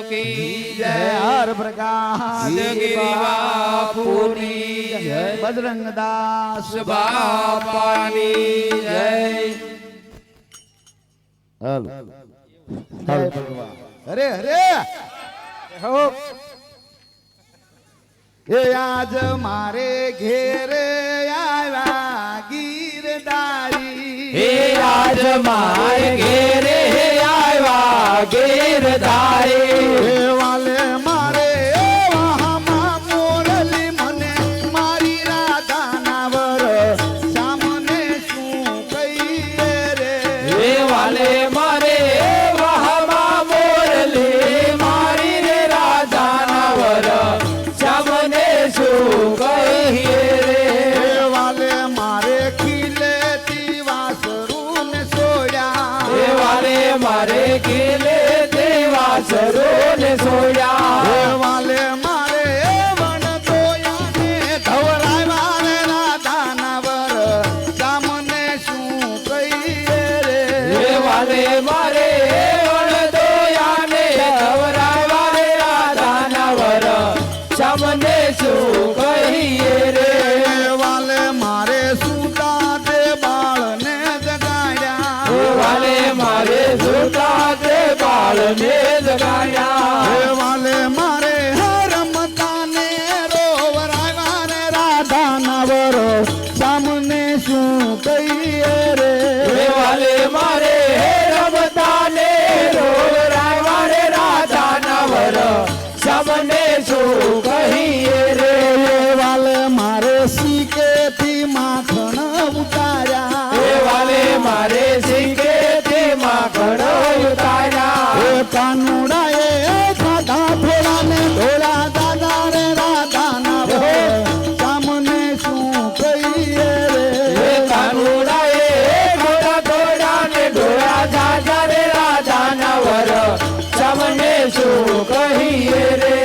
की जय। हर प्रकाश गिरी बापूनी जय। बजरंग दास बापानी जय। हेलो जय भगवान। अरे अरे हो ये आज मारे घेर आया गिरधारी। हे आज मारे घेरे आया गिरधारी। वाले मारे वहाँ मोरली मने मारी राधा नावर सामने शू कहिए रे। हे वाले मारे वहाँ मोरली मारी रे राधा नावर सामने शू कहिए रे। वाले मारे खिले दिवासरू ने सोया। वाले मारे खिले दिवासरू ने सोया। वाले मारे वन दोया ने धवराय मारे राधा नावर सामने शू कहिए रे। वाले मारे वन दोया ने धवराय मारे राधा नावर सामने शू कहिए रे। वाले मारे सूता दे बाल ने जगाया। वाले मारे सूता दे बाल ने जगाया। वाले मारे रमता ने रोवराय मारे राधा नावर सामने शू कहिए रे। वाले मारे रमता ने रोवराय मारे राधा नावर सामने शू कहिए रे। वाले मारे सीके थी माखण उतारा। वाले मारे सीके थी माखण उतारा। कानूड़ा दादा थोड़ा ने धोला दादा रे राधा नावर सामने शू कहिए रे। कानूड़ा थोड़ा थोड़ा ने ढोला दादा रे राधा नावर सामने शू कहिए रे।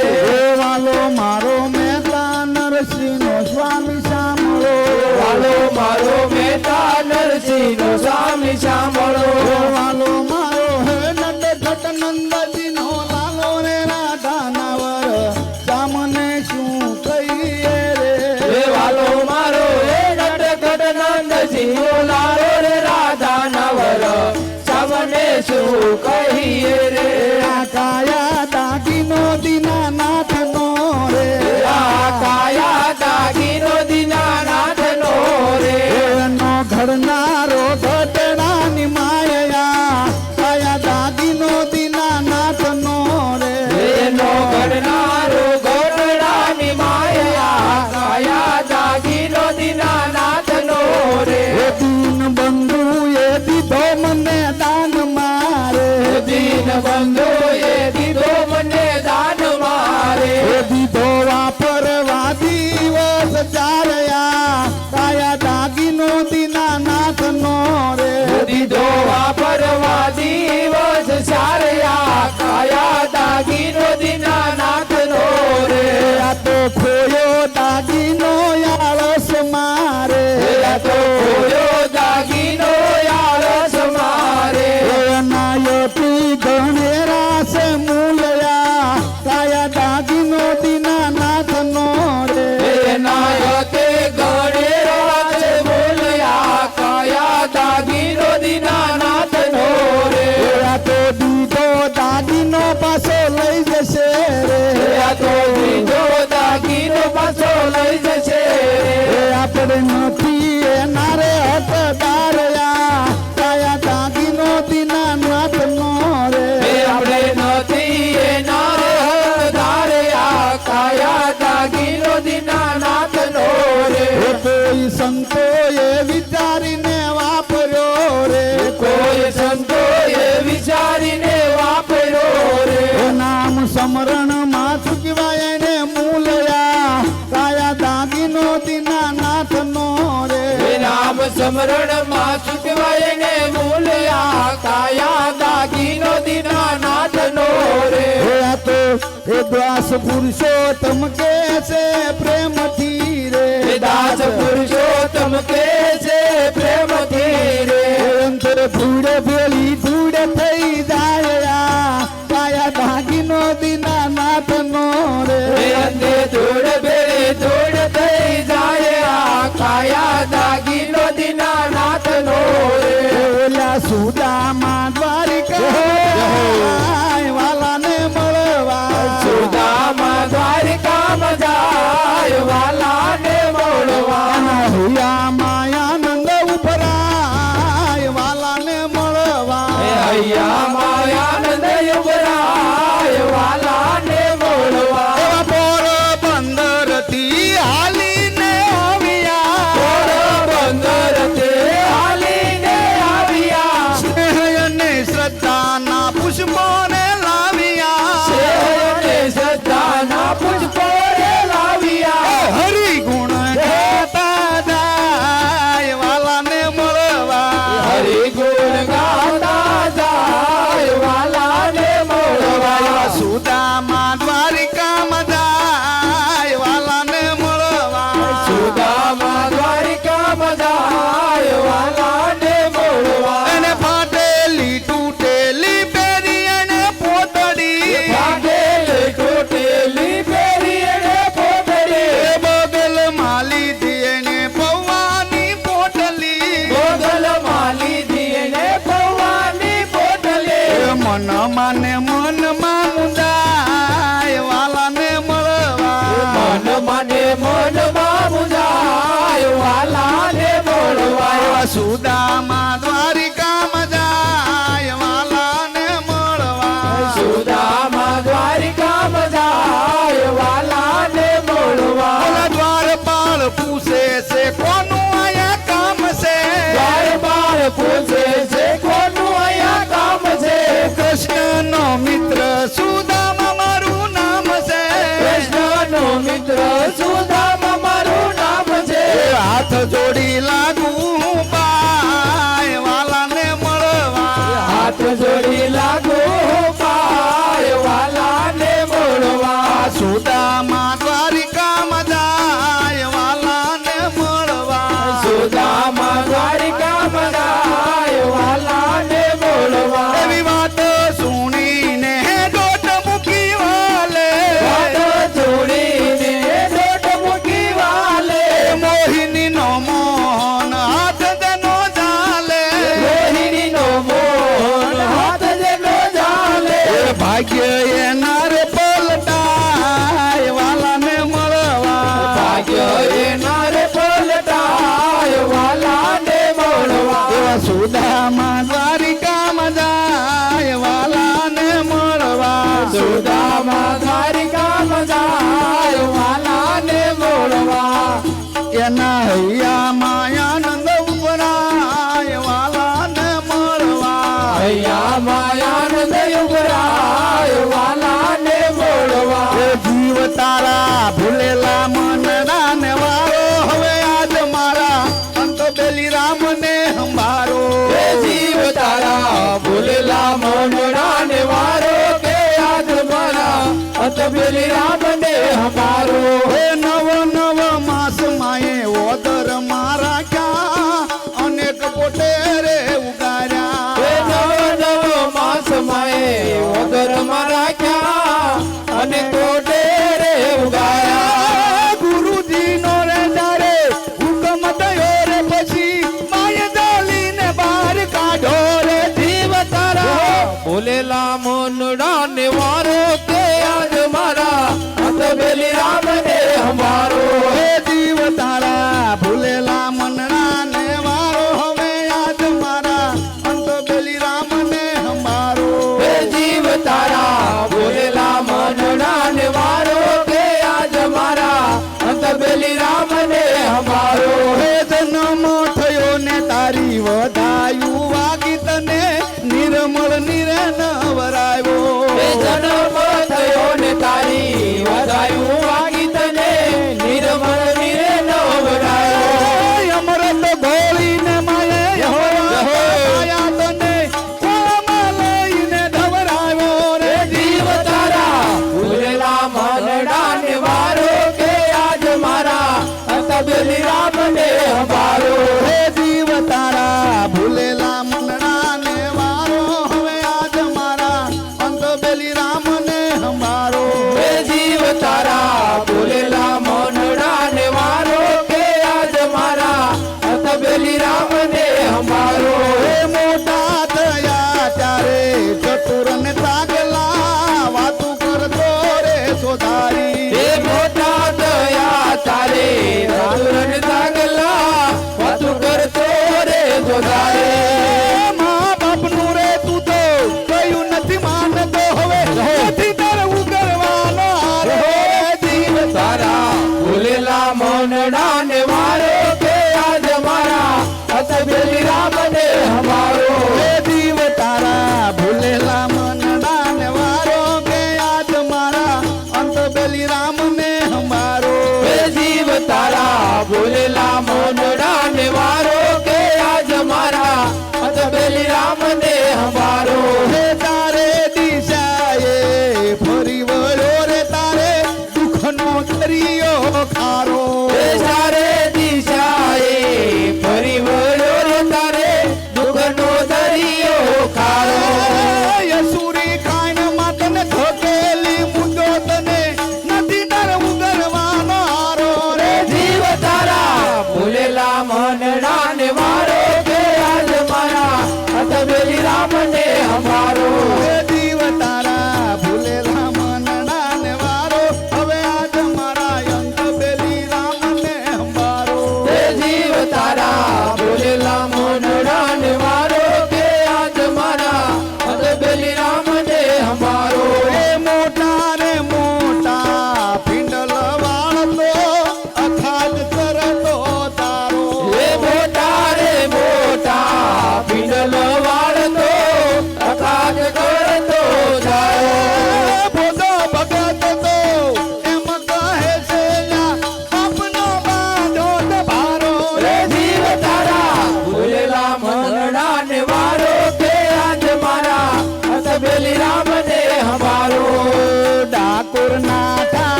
वालो मारो मेहता नरसिंह नो स्वामी सामरो। वालो मारो मेहता नरसिंह नो स्वामी सामरो। वालो मारो है नट घट नंदजी नो लालो रे राधा नावर सामने शू कहिए रे। वालो मारो नटखट नंदसिंह लालो रे राधा नावर सामने शू कहिए रे। काया दागिनो दीनानाथ नो रे। काया दागिनो दीनानाथ नो रे। नो घड़नारो घटना नि माया काया दागिनो दीनानाथ नो रे। नो घड़नारो घटना नि माया काया दागिनो दीनानाथ नो रे। दीन बंधु ये दीधो मने दान मारे। दीन बंधु ये दीदो मने दान मारे। दीधो वापरवा दिवस चारया काया दागिनो दीनानाथ नो रे। दीदो वापरवा दिवस चारया काया दागिनो दीनानाथ नो रे। आ तो खोयो दागिनो आळस मारे। आ तो खोयो दागिनो आळस मारे। नायती गणेरा से मूलया काया दागिनो दीनानाथ नो रे। नायते गणेराज बोलया काया दागिनो दीनानाथ नो रे। आ तो दीधो दागिनो पाछो लई जशे रे। आ तो दीदो दागिनो पाछो लई जशे रे। આપણે નથી એનારે હકદારયા કાયા દાગીનો દીનાનાથ નો રે. આપણે નથી એના હકદારયા કાયા દાગીનો દીનાનાથ નો રે. કોઈ સંતોએ વિચારીને વાપર્યો રે. કોઈ સંતોએ વિચારીને વાપર્યો રે. નામ સમરણમાં ચૂકવાય એને મૂલયા કાયા દાગીનો દીનાનાથ નો રે. નામ સમરણ માં ચૂકવાય ને મૂલ્યા કાયા દાગીનો દીનાનાથ નો રે. આ તો એ દાસ પુરુષોત્તમ કે છે પ્રેમથી રે. દાસ પુરુષોત્તમ કે છે પ્રેમથી રે. ધૂળે ભેળી ધૂળે થઈ જાય કાયા દાગી દાગીનો દીનાનાથ નો રે એ અંધે ધૂળ ભેળી ધૂળ થઈ જાય આ કાયા દાગીનો દીનાનાથ નો રે ઓલા સુદામા દ્વારિકા વાલાને મળવા સુદામા દ્વારિકામાં જાય વાલાને મળવા હૈયા માયાનંદ ઉપરાય વાલાને મળવા એ હૈયા માયાનંદ યુવરાય વાલાને મળવા એવા પોરબંદર થી હાલીને આવ્યા પોરબંદરથી હાલીને આવ્યા સ્નેહ અને શ્રદ્ધાના પુષ્પોને લાવ્યા સેવને શ્રદ્ધાના પુષ્પો રે લાવ્યા હરિ ગુણ ગાતા જાય વાલાને મળવા હરિ ગુણ ગાતા જાય વાલાને મળવા સુદામા દ્વારિકામાં જાય વાલાને મળવા સુદામા દ્વારિકામાં જાય વાલાને મળવા એને ફાટેલી તૂટેલી પેરી એને પોતડી ભાગેલી તૂટેલી પેરી એને પોતડી એ બગલ માલી એને પૌવાની પોટલી ગોગલ માલી એને પૌવાની પોટલી મન માને મનમાં મુંજાય વાલાને મળવા મન મને મનમાં મુંજાય વાલાને મળવા એવા સુદામા દ્વારિકામાં જાય વાલાને મળવા સુદામા દ્વારિકામાં જાય વાલાને મળવા ઓલા દ્વારપાળ પૂછે છે કોનું આયા કામ છે દ્વારપાળ પૂછે છે કોનું અહીંયા કામ છે કૃષ્ણનો મિત્ર સુદામા મારું નામ છે કૃષ્ણનો મિત્ર સુદામા મારું નામ છે હાથ જોડી લાગુ પાય વાલાને મળવા હાથ જોડી લાગુ પાય વાલાને મળવા સુદામા દ્વારિકામાં જાય વાલાને મળવા સુદામા દ્વારિકામાં જાય વાલાને મળવા એવી વાત સુણીને દોટ મૂકી વાલે વાતો જોડીને દોટ મૂકી વાલે મોહિની નો મોહન હાથ તેનો ચાલે રોહિણીનો મોહન હાથ જેનો ઝાલે એ ભાગ્ય એના રે પલટાય વાલાને મળવા ભાગ્ય એના રે પલટાય વાલાને મળવા એવા સુદામા દ્વારિકામાં જાય વાલાને મળવા સુદામા દ્વારિકામાં જાય વાલાને મળવા એના હૈયા માયાનંદ ઉપરાય વાલાને મળવા હૈયા માયાનંદ યુવરાય વાલાને મળવા એ જીવ તારા ભૂલેલા મનના ને વારો હવે આજ મારા અંત બેલી રામને હંભારો હે જીવ તારા ભૂલેલા મનડાને વારો કે આજ મારા અત બેલી રામને હમારો હે નવ નવ માસ માએ ઓદર મારા ક્યાં અનેક પોટે રે ઉગાર્યા હે નવ નવ માસ માએ ઓદર મારા ક્યાં અને કોટે રે ઉગાયા ગુરુજી નો રે જારે હુકમ થયો રે પછી માએ જાલીને બહાર કાઢો રે જીવ તારા ભૂલેલા મનડાને વારો કે આજ મારા અત બેલી રામને હમારો હે જીવ તારા ભૂલેલા મનના ને વારો હવે આજ મારા અંત બેલી રામને હંભારો હે જીવ તારા ભૂલેલા મનડાને વારો કે આજ મારા અંત બેલી રામને હમારો હે જન્મ થયો ને તારી વધાયું વાગી તને નિર્મળ નિરન વરાયો હે જન્મ થયો ને તારી વધાયું વાગી તને નિર્મળ નિરે નવરાયો અમૃત ગોળીને માયે આયા તને કોમાં લઈને ધવરાયો રે જીવ તારા ભૂલેલા મનડાને વારો કે આજ મારા અંત બેલી રામને હમારો હે જીવ તારા ભૂલેલા મનડા ને વારો હવે આજ મારા અંત બેલી રામને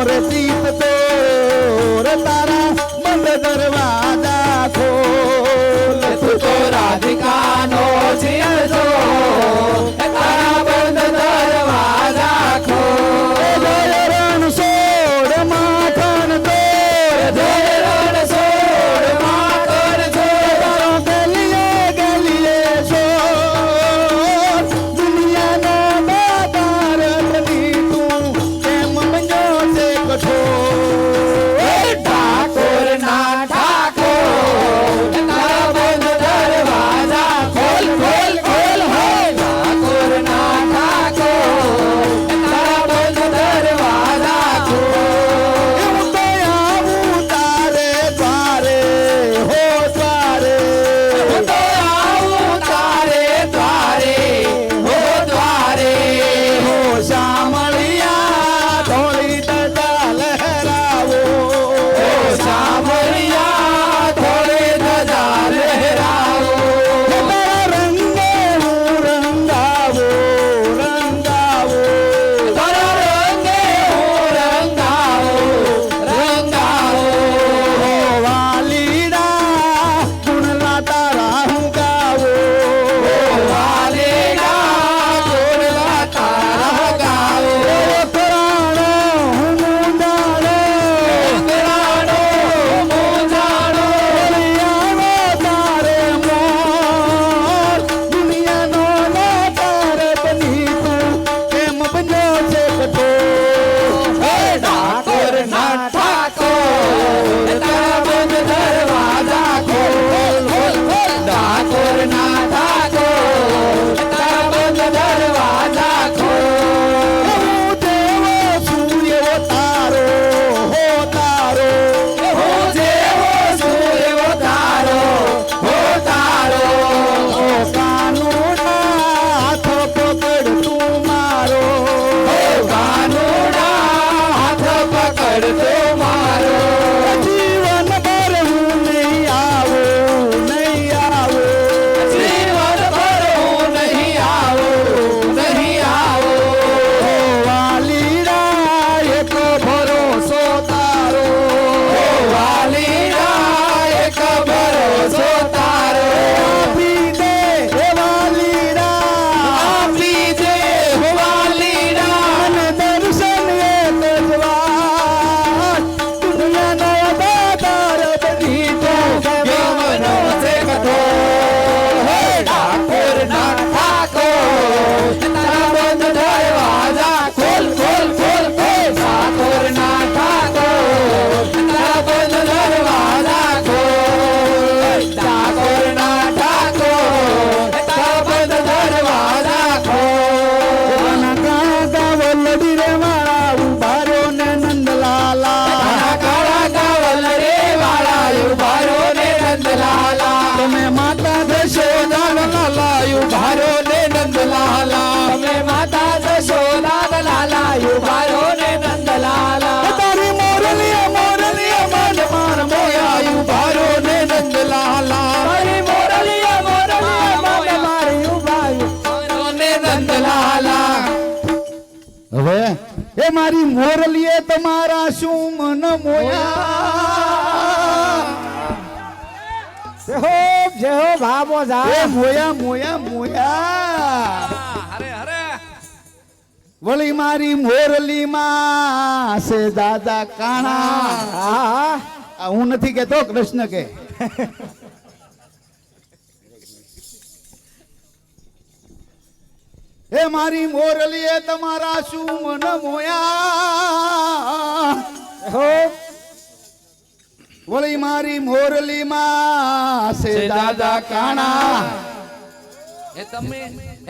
રે પ્રીત તો રે તારા બંધ દરવાજા ખોલ તું તો રાધિકાનો જીવ છો તારા બંધ દરવાજા ખોલ રણ સોડ માખણ તો જય રણ સોડ માખણ છોડ ગલીએ ગલીએ શોર દુનિયાનો બાબાર બની તું કેમ બન્યો છે કઠોર ઠાકોર ના ઠાકોર તારા બંધ દરવાજા ખોલ ખોલ ખોલ હો ઠાકોર ના ઠાકોર તારા બંધ દરવાજા ખોલ હું તો આવું તારે દ્વારે હો દ્વારે હું તો આવું તારે દ્વારે હો દ્વારે હો શામળિયા ધોળી ધજા લહેરાવો હો સામરિયા થોડે ધજા લહેરાવો તારા રંગે હું રંગાવો રંગાવો તારા રંગે હું રંગાવો રંગાવો હો વાલીડા ગુણલા તારા હું ગાવો વાલેડા ગોળવા તારા ગાવો પુરાણો હું મુંડાણો અંગરાણો મોજાણો દુનિયાનો તારે મોર દુનિયાનો નો તારે બની તું કેમ બન્યો છે કઠોર હે ઠાકોર ના ઠાકોર તારા બંધ દરવાજા ખોલ ખોલ ખોલ ઠાકોર ના ઠાકોર તારા બંધ દરવાજા ખોલ હું દેવો સૂર્ય તારો હો તારો હું જેવો સૂર્ય તારો હો તારો ઓ કાનૂના હાથ પકડ તું મારો હો કાનુડા હાથ પકડતો મારો જીવન ભર હું નહીં આવું નહીં આવું જીવન ભર હું નહીં આવું નહીં આવું ઓ વાલીડા એક ભરોસો તારો હો વાલીડા એક ભરોસો તારો આપી દે હે વાલીડા આપી જે હો વાલીડા મને દર્શન એક જ વાર દુનિયાનો દાતાર બની તું યમનો છે કઠોર હે ઠાકોર ના ઠાકોર તારા બંધ દરવાજા ખોલ ખોલ ખોલ ખોલ ઠાકોર ના ઠાકોર તારા બંધ દરવાજા ખોલ ઠાકોર ના ઠાકોર તારા બંધ દરવાજા ખોલ કાકા વલ્લડી રે મારા ઉભારો ને નંદલાલા કાળા કાળા કાવલ રે વાળા ઉભારો ને નંદલાલા તમે માતા જશોદા લાલા ઉભારો ને નંદલાલા તમે માતા જશોદા લાલા ઉભારો ને નંદલાલા તારી મોરલીએ મોરલીએ મન માર મોયા ઉભારો ને નંદલાલા મારી મોરલિયા મોરલિયા મોયા મારી ઉભારો ને નંદલાલા હવે એ મારી મોરલીએ તમારા શું મન મોયા જય હો ભામો એ મોયા મોયા મોયા વળી મારી મોરલી માં છે દાદા કાણા આ હું નથી કેતો કૃષ્ણ કે એ મારી મોરલીએ તમારા શું મન મોયા વળી મારી મોરલી માં છે દાદા કાણા હે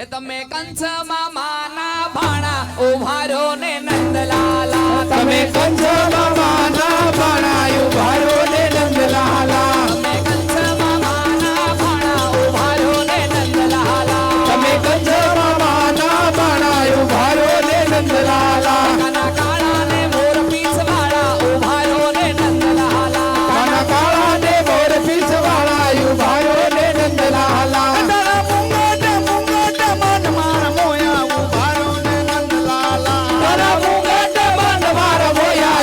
તમે કંસ મામાના ભાણા ઉભારો ને નંદલાલા તમે કંસ મામાના ભાણા ઉભારો ને નંદલાલા તમે કંસ મામાના ભાણા ઉભારો ને નંદલાલા તમે કંસ મામાના ભાણા ઉભારો ને નંદલાલા કાના કાળા ને મોર પીછ વાળા ઉભારો ને નંદલાલા કાના કાળા ને મોર પીછ વાળા ઉભારો ને નંદલાલા મોયા ઉભારો ને નંદલાલા તારા મુગટ મન માર મોયા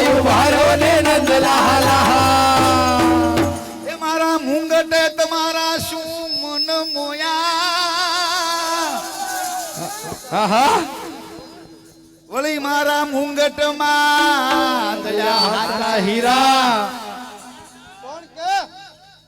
આહા વળી મારા મુંગટમાં દયા હાથા હીરા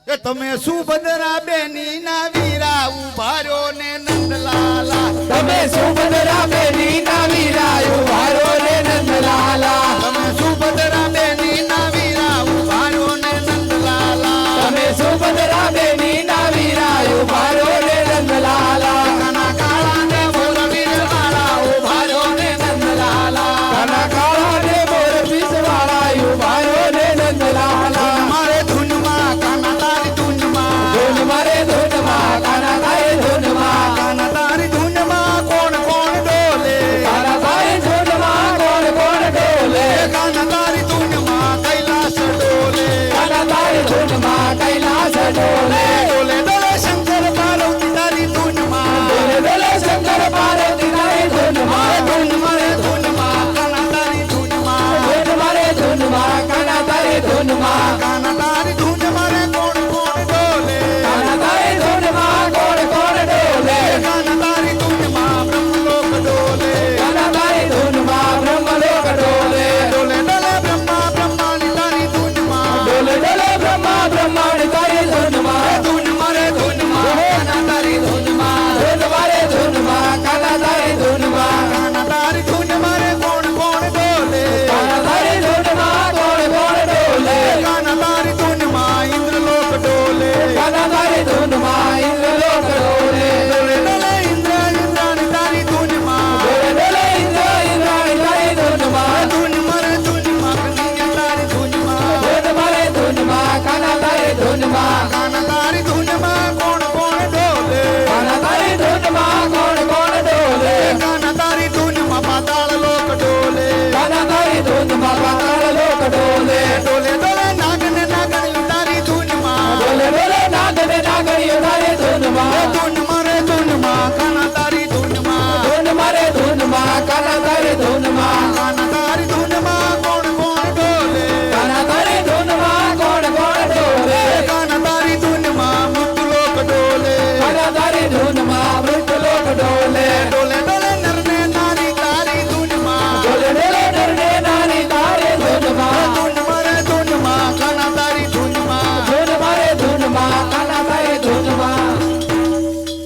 કે તમે સુભદ્રા બેની ના વીરા ઉભાર્યો ને નંદલાલા તમે સુભદ્રા બેની ના વીરા ઉભારો રે નંદલાલા તમે સુભદ્રા બેની ના વીરા ઉભાર્યો ને નંદલાલા તમે સુભદ્રા બેની ના વીરા ઉભારો રે નંદલાલા કાના કાળા ને મોર વીરવાળા ઉભારો રે નંદલાલા કાના કાળા ને મોર પીસવાળા ઉભારો રે નંદલાલા મારે ધૂનમાં કાના તારી ધૂનમાં ધૂન મારે ધૂનમાં કાના તારે ધૂનમાં કાના તારી ધૂનમાં કોણ કોણ ડોલે કાના તારે ધૂનમાં કોણ કોણ ડોલે કાના તારી ધૂનમાં કૈલાસ ડોલે કાના તારે ધૂનમાં કૈલાસ ડોલે ડોલે ડોલે શંકર પાર્વતી તારી ધૂનમાં ડોલે ડોલે શંકર પાર્વતી તારી ધૂનમાં ધૂન મારે ધૂનમાં કાના તારી ધૂનમાં ધૂન મારે ધૂનમાં કાના તારે ધૂનમાં કાના તારી ધૂન મારે કોણ કોણ ડોલે કાના તારે ધૂનમાં કોણ કોણ ડોલે કાના તારી ધૂનમાં બ્રહ્મલોક ડોલે કાના તારે ધૂનમાં બ્રહ્મલોક ડોલે ડોલે ડોલે બ્રહ્મા બ્રહ્માની તારી ધૂનમાં ડોલે ડોલે બ્રહ્મા બ્રહ્માંડ તારી ધૂનમાં ધૂન મારે ધૂનમાં કાના તારી ધૂનમાં ધૂન મારે ધૂનમાં કાના તારે ધૂનમાં કાના તારી ધૂન મારે કોણ કોણ ડોલે કાના તારે ધૂનમાં કોણ કોણ ડોલે કાના તારી ધૂનમાં ઇન્દ્રલોક ડોલે કાના તારે ધૂનમાં ઇન્દ્રલોક ડોલે ડોલે ડોલે ઇન્દ્ર ઇન્દ્રાણી તારી ધૂનમાં ડોલે ડોલે ઇન્દ્ર ઇન્દ્રાણી તારી ધૂનમાં ધૂન મારે ધૂનમાં કનૈયા તારી ધૂનમાં ધૂન મારે ધૂનમાં કાના તારે ધૂનમાં કાના તારી ધૂનમાં કોણ કોણ ડોલે કાના તારી ધૂનમાં કોણ કોણ ડોલે કાના તારી ધૂનમાં પાતાળ લોક ડોલે કાના તારી ધૂનમાં પાતાળ લોક ડોલે ડોલે ડોલે નાગ ને નાગણી તારી ધૂનમાં ડોલે ડોલે નાગ ને નાગણીઓ તારી ધૂનમાં ધૂન મારે ધૂનમાં કાના તારી ધૂનમાં ધૂન મારે ધૂનમાં કાના તારી ધૂનમાં કાના તારી ધૂનમાં કોણ કોણ ડોલે કાના તારી ધૂનમાં કોણ કોણ ડોલે કાના તારી ધૂનમાં મૃત્યુલોક ડોલે કાના તારી ધૂનમાં મૃતલોક ડોલે ડોલે ડોલે નર ને નારી તારી ધૂનમાં ડોલે ડોલે નરને નારી તારી ધૂનમાં ધૂન મારે ધૂનમાં કાના તારી ધૂનમાં ધૂન મારે ધૂનમાં કાના તારી ધૂનમાં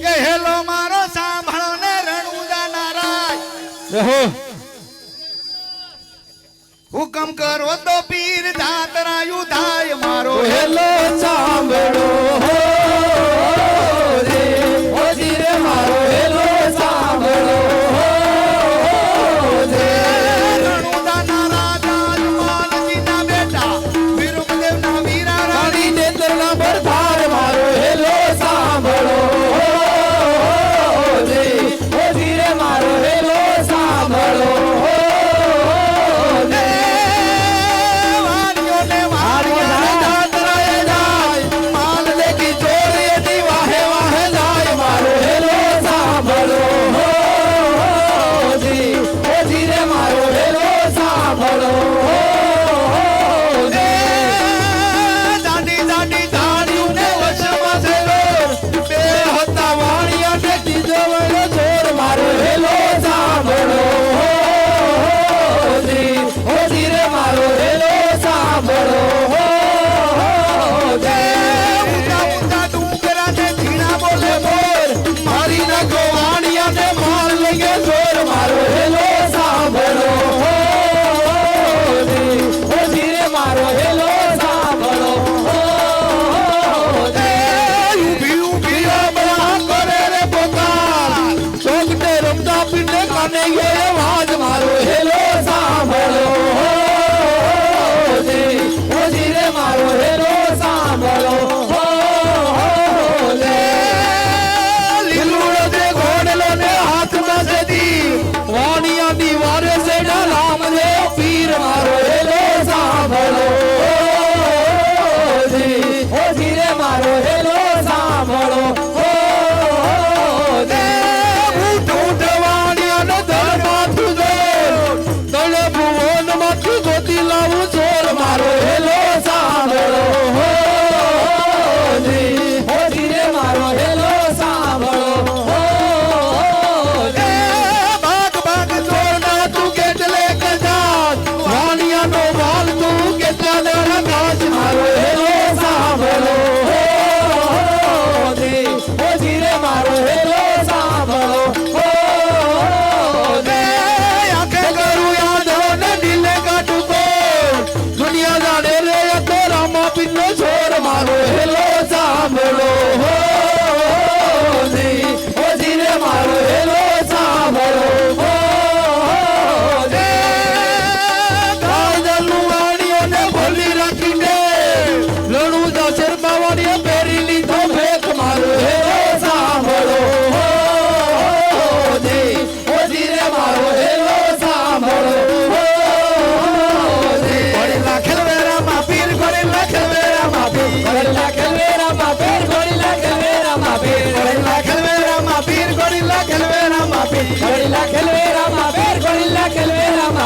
કે હેલો મારો સાંભળો ને રણુજા નારાય રહો હુકમ કરો તો પીર જાતરાયુ થાય મારો હેલો સાંભળો હો રે ઓ ધીરે મારો હેલો સાંભળો હો રે રણુજા નારા જાજમાનજીના બેટા વીરમદેવના વીરા રાણી રાણી નેત્રના ભરતાર મારો હેલો સાંભળો હો રે ઓ ધીરે મારો હેલો સાંભળો હો રે વાડીઓને વાડીઓને જાતરાએ જાય માલ લેકી જો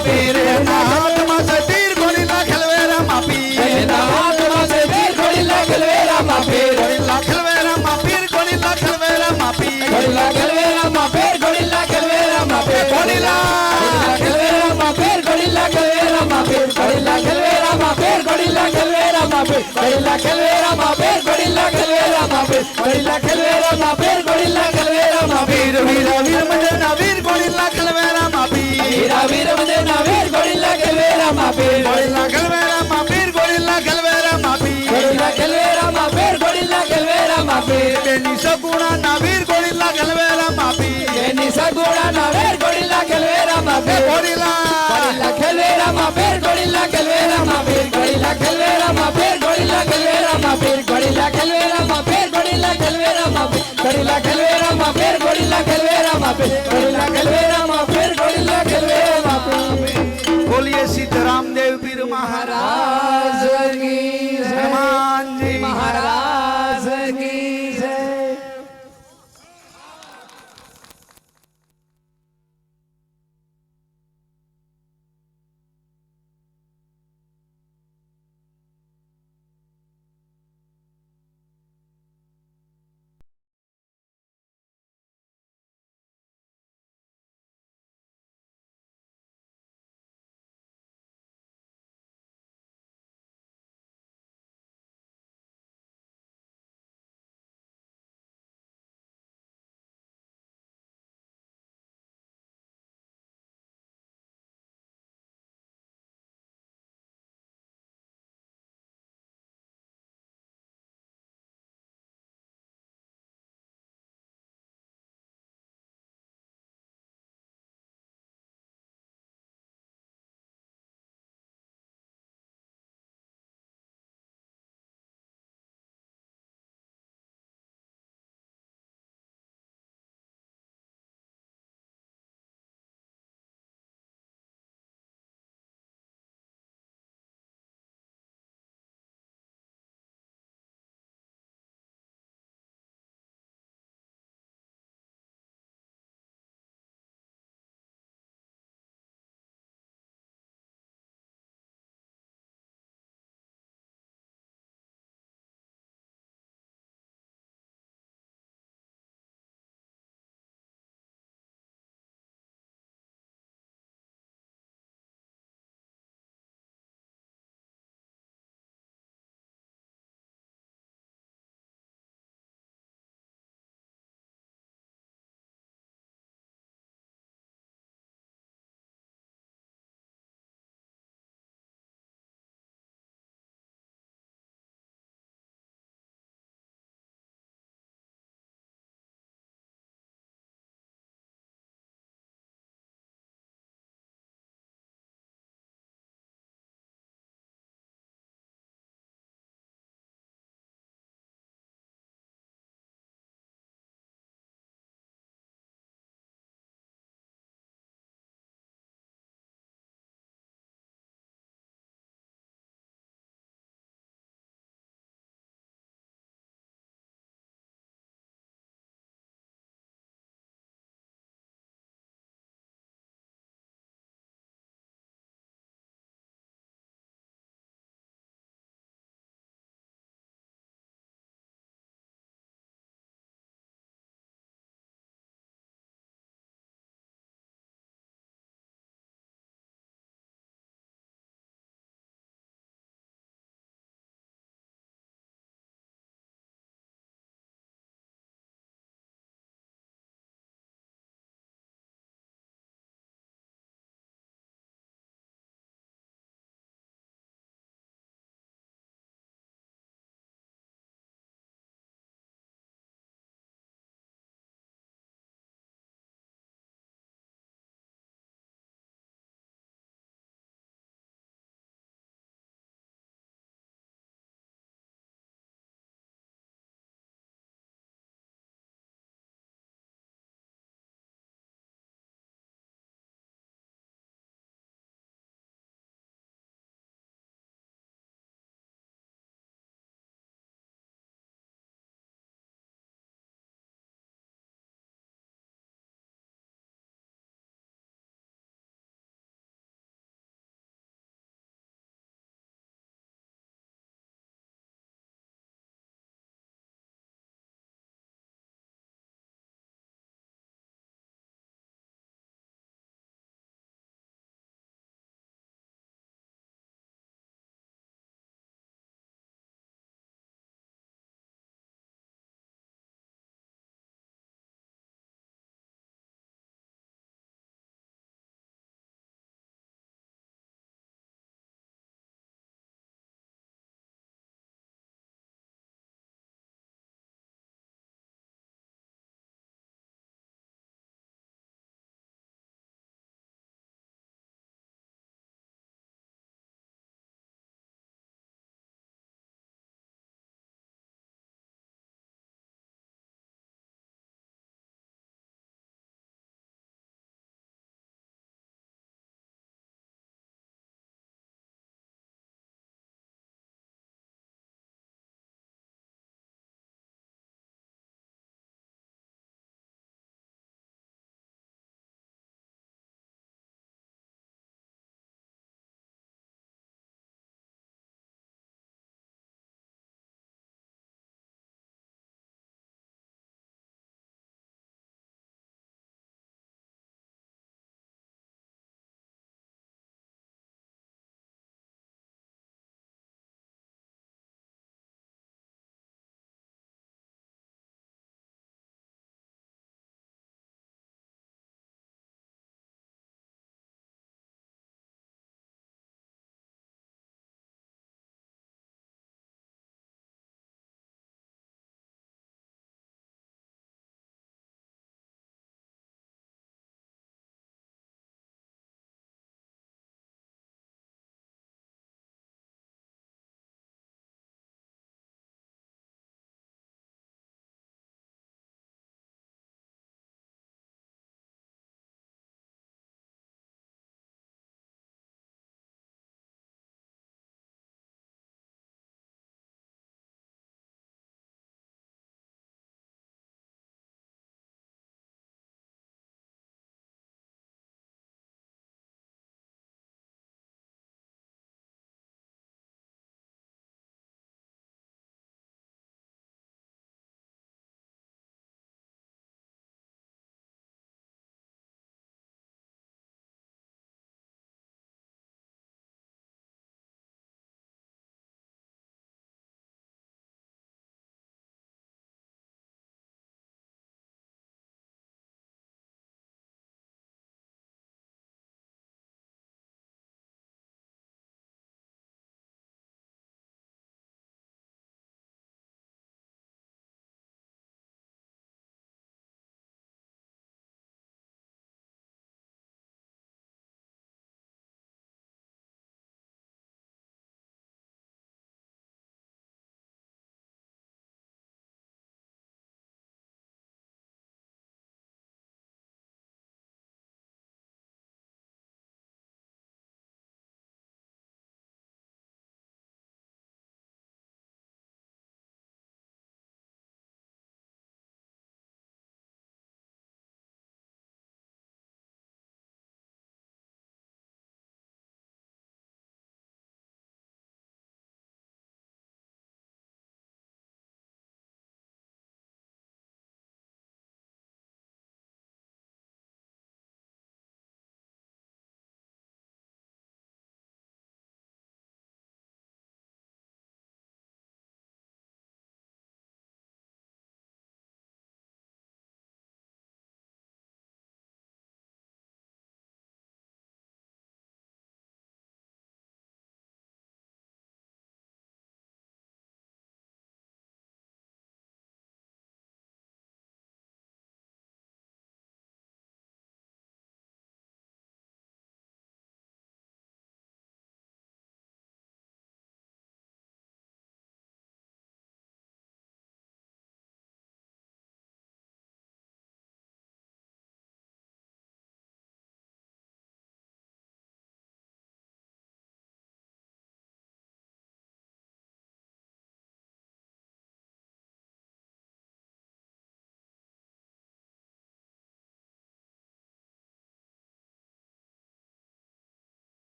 પીર એના હાથમાં છે તીર ગોળીલા ખલવેરામાં પીર એના હાથમાં છે તીર ગોળીલા ખલવેરામાં પીર ગોળીલા ખલવેરામાં પીર ગોળીલા ખલવેરામાં પીર ગોળીલા ખલવેરામાં પીર ગોળીલા ખલવેરામાં પીર ગોળીલા ખલવેરામાં પીર ગોળીલા ખલવેરામાં પીર ગોળીલા ખલવેરામાં પીર ગોળીલા ખલવેરામાં પીર ગોળીલા ખલવેરામાં પીર ગોળીલા ખલવેરામાં પીર ગોળીલા ખલવેરામાં પીર ગોળીલા ખલવેરામાં પીર વીરા વીર મંદિરના વીર ગોળીલા ખલવેરામાં પીર વીરા વીર મંદિરના વીર ગોળીલા ખલવેરામાં પીર ગોળીલા ખલવેરામાં પીર ગોળીલા ખલવેરામાં પીર ગોળીલા ખલવેરામાં પીર ગોળીલા ખલવેરામાં પીર બેની સગુણાના વીર ગોળીલા ખલવેરામાં પીર એની સગુણાના વીર ગોળીલા ખલવેરામાં પીર ગોળીલા ગોળીલા ખલવેરામાં પીર ગોળીલા ખલવેરામાં પીર ગોળીલા ખલવેરામાં પીર ગોળીલા ખલવેરામાં પીર ગોળીલા ખલવેરામાં પીર ગોળીલા ખલવેરામાં પીર ગોળીલા ખલવેરામાં પીર ગોળીલા ખલવેરામાં પીર ગોળીલા ખલવેરામાં પીર ગોળીલા ખલવેરામાં પીર બોલીએ સીતારામદેવ પીર મહારાજ રાજ કી જય હનુમાનજી મહારાજ કી જય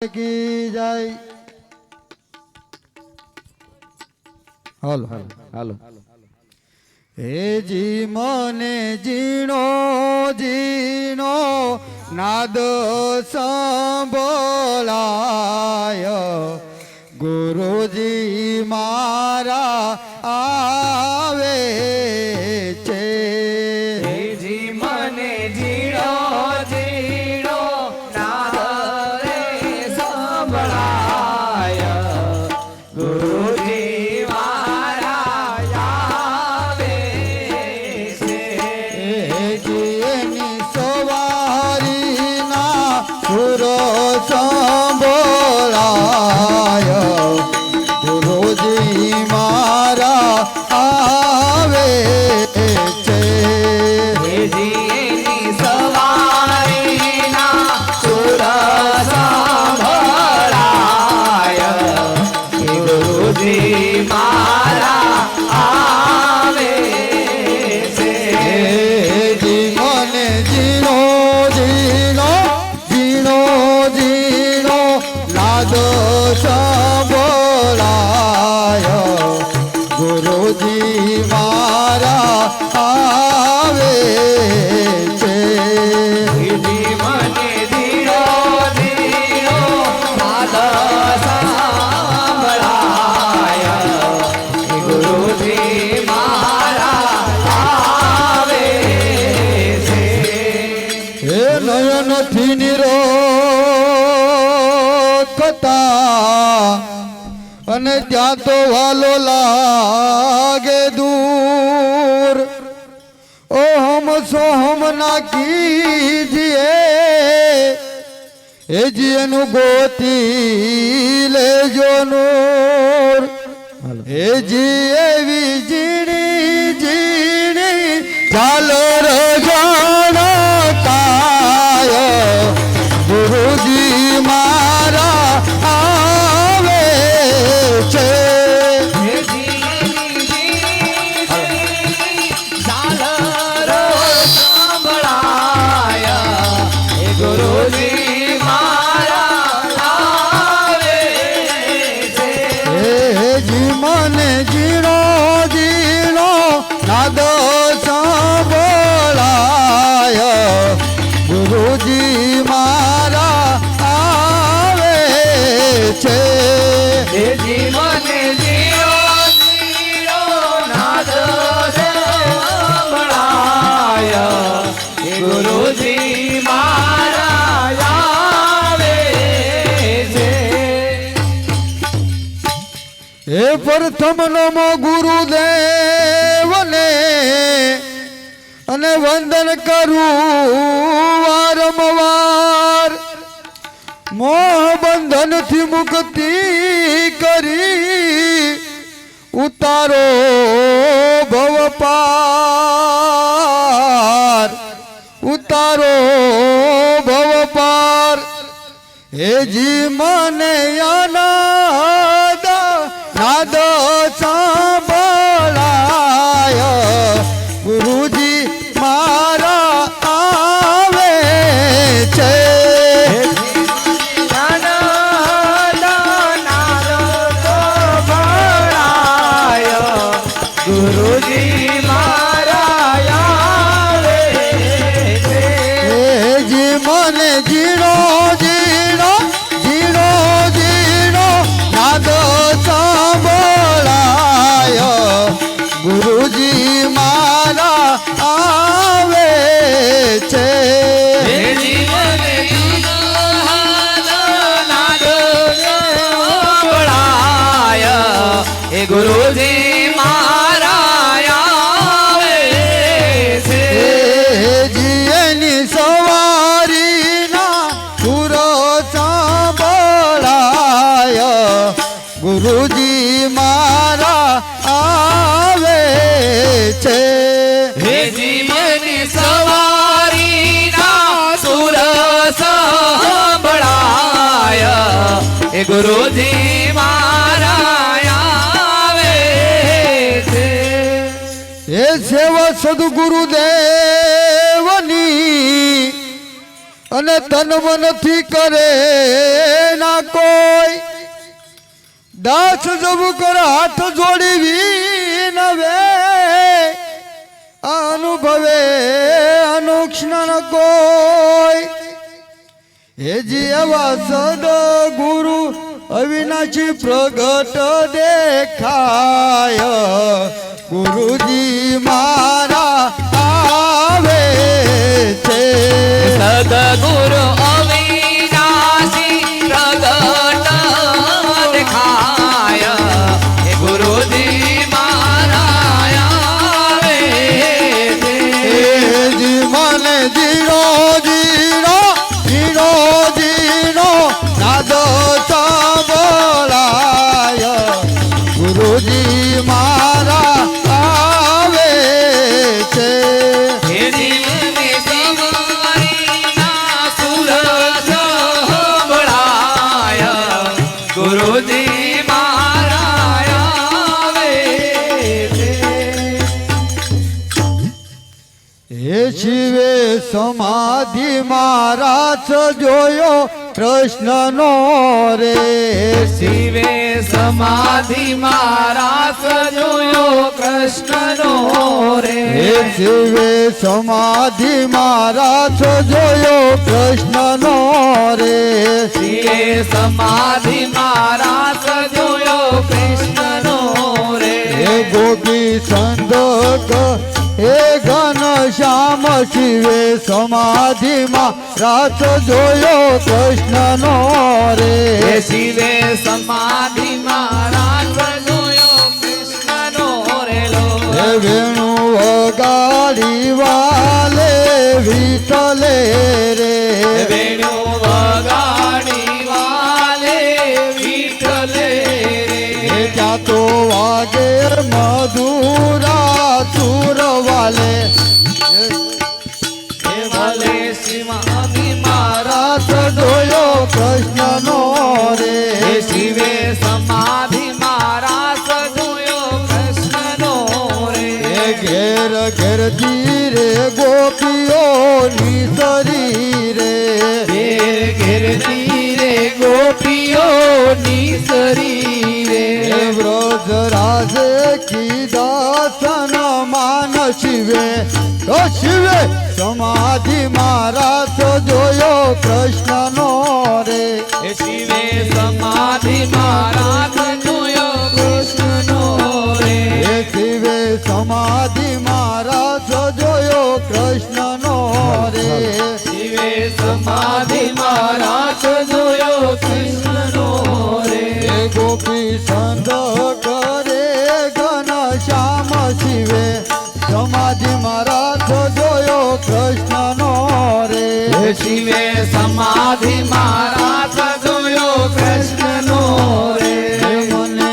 કી જાય હાલો હાલો હે જી મને જીણો જીણો નાદ સંભળાય ગુરુજી મારા આવે છે જી મને જીણો જીણો નાદ રે સંભળાય ગુરુજી મારા આવે છે એની સવારીના સુર સંભળાય ગુરુજી મારા આવે છે જીની સવારીના સુર સંભળાય ગુરુજી મારા આવે છે મને જીનો જીનો જીનો જીનો નાદ સંભળાય ગુરુજી મારા આવે છે જી મને ધીરો ધીરો નાદ સંભળાય ગુરુજી મારા આવે છે હે નયનથી નિરોકતા અને ત્યાં તો વાલો લાગે દૂર ઓ હમ સોહમ ના કીજીએ એ જીનું ગોતી લેજો નૂર એ જી એવી જીણી જીણી ઝાલર જાણતાય ગુરુજી મારા આવે છે ગુરુજી મારા આવે છે એ જી મને જીણો જીણો નાદ સંભળાય ગુરુજી મારા આવે છે જી મને જીરો જીરો નાદ સંભળાય ગુરુજી મારા આવે છે હે પ્રથમ નમો ગુરુદેવને અને વંદન કરું વારંવાર મોહ બંધનથી મુક્તિ કરી ઉતારો ભવ પાર ઉતારો ભવ પાર હે જી મને આનંદ નાદ સંભળાય ગુરુજી મારા આવે છે ગુરુજી મારા આવે છે જી મને જીણો જીણો જીણો જીણો નાદ સંભળાય ગુરુજી મારા આવે છે જીવને નાદ સંભળાય એ ગુરુજી મારા આવે છે જીએની સવારીના સુર સંભળાય ગુરુજી મારા આવે છે હે જીવની સવારીના સુર સંભળાય એ ગુરુજી મારા આવે છે એ સેવા સદગુરુદેવની અને તન મનથી કરે ના કોઈ દાસ જવું કર હાથ જોડી વિનવે અનુભવે અનુક્ષણ કોઈ હેજી એવા સદ ગુરુ અવિનાશી પ્રગટ દેખાય ગુરુજી મારા આવે છે સદગુરુ અવિનાશી પ્રગટ દેખાય હે ગુરુજી મારા આવે છે જી મને જીરો જીરો જીરો જીરો નાદ સાંભળાય ગુરુજી મારા આવે છે હે જીવને સવારીના સુર સંભળાય ગુરુજી મારા આવે છે હે શિવે સમાધિ મારા જોયો કૃષ્ણનો રે શિવે સમાધિ મારા જોયો કૃષ્ણનો રે હે શિવે સમાધિ મારા જોયો કૃષ્ણનો રે શિવે સમાધિ મારા જોયો કૃષ્ણનો રે હે ગોપી સંદક હે ઘન શ્યામ શિવે સમાધિમાં રાત જોયો કૃષ્ણનો રે હે શિવે સમાધિ મારા જોયો કૃષ્ણનો રેલો હે વેણુ વગાડી વાલે વિઠલે રે વેણુ વગાડી વાલે વિઠલે હે રે ક્યાં તો વાગે મધુરા સુર વાલે હે વાલે સમાધિ મારા રાત જોયો કૃષ્ણનો રે હે શિવે સમાધિ મારા જોયો કૃષ્ણનો હે રે ઘેર ઘેર ધીરે ગોપીઓની શરીરે ઘેર ઘેર તીરે ગોપીઓની શરીરે હે વ્રજ રાજે કીધા સન માન શિવે તો શિવે સમાધિ મારા જોયો કૃષ્ણનો રે હે શિવે સમાધિ મારા જોયો કૃષ્ણનો રે હે શિવે સમાધિ મારા જોયો કૃષ્ણનો રે શિવે સમાધિ મારા જોયો કૃષ્ણનો રે હે ગોપી સંદ કરે ઘન શ્યામ શિવે સમાધિ મારા જોયો કૃષ્ણનો રે હે શિવે સમાધિ મારા જોયો કૃષ્ણનો રે હે મને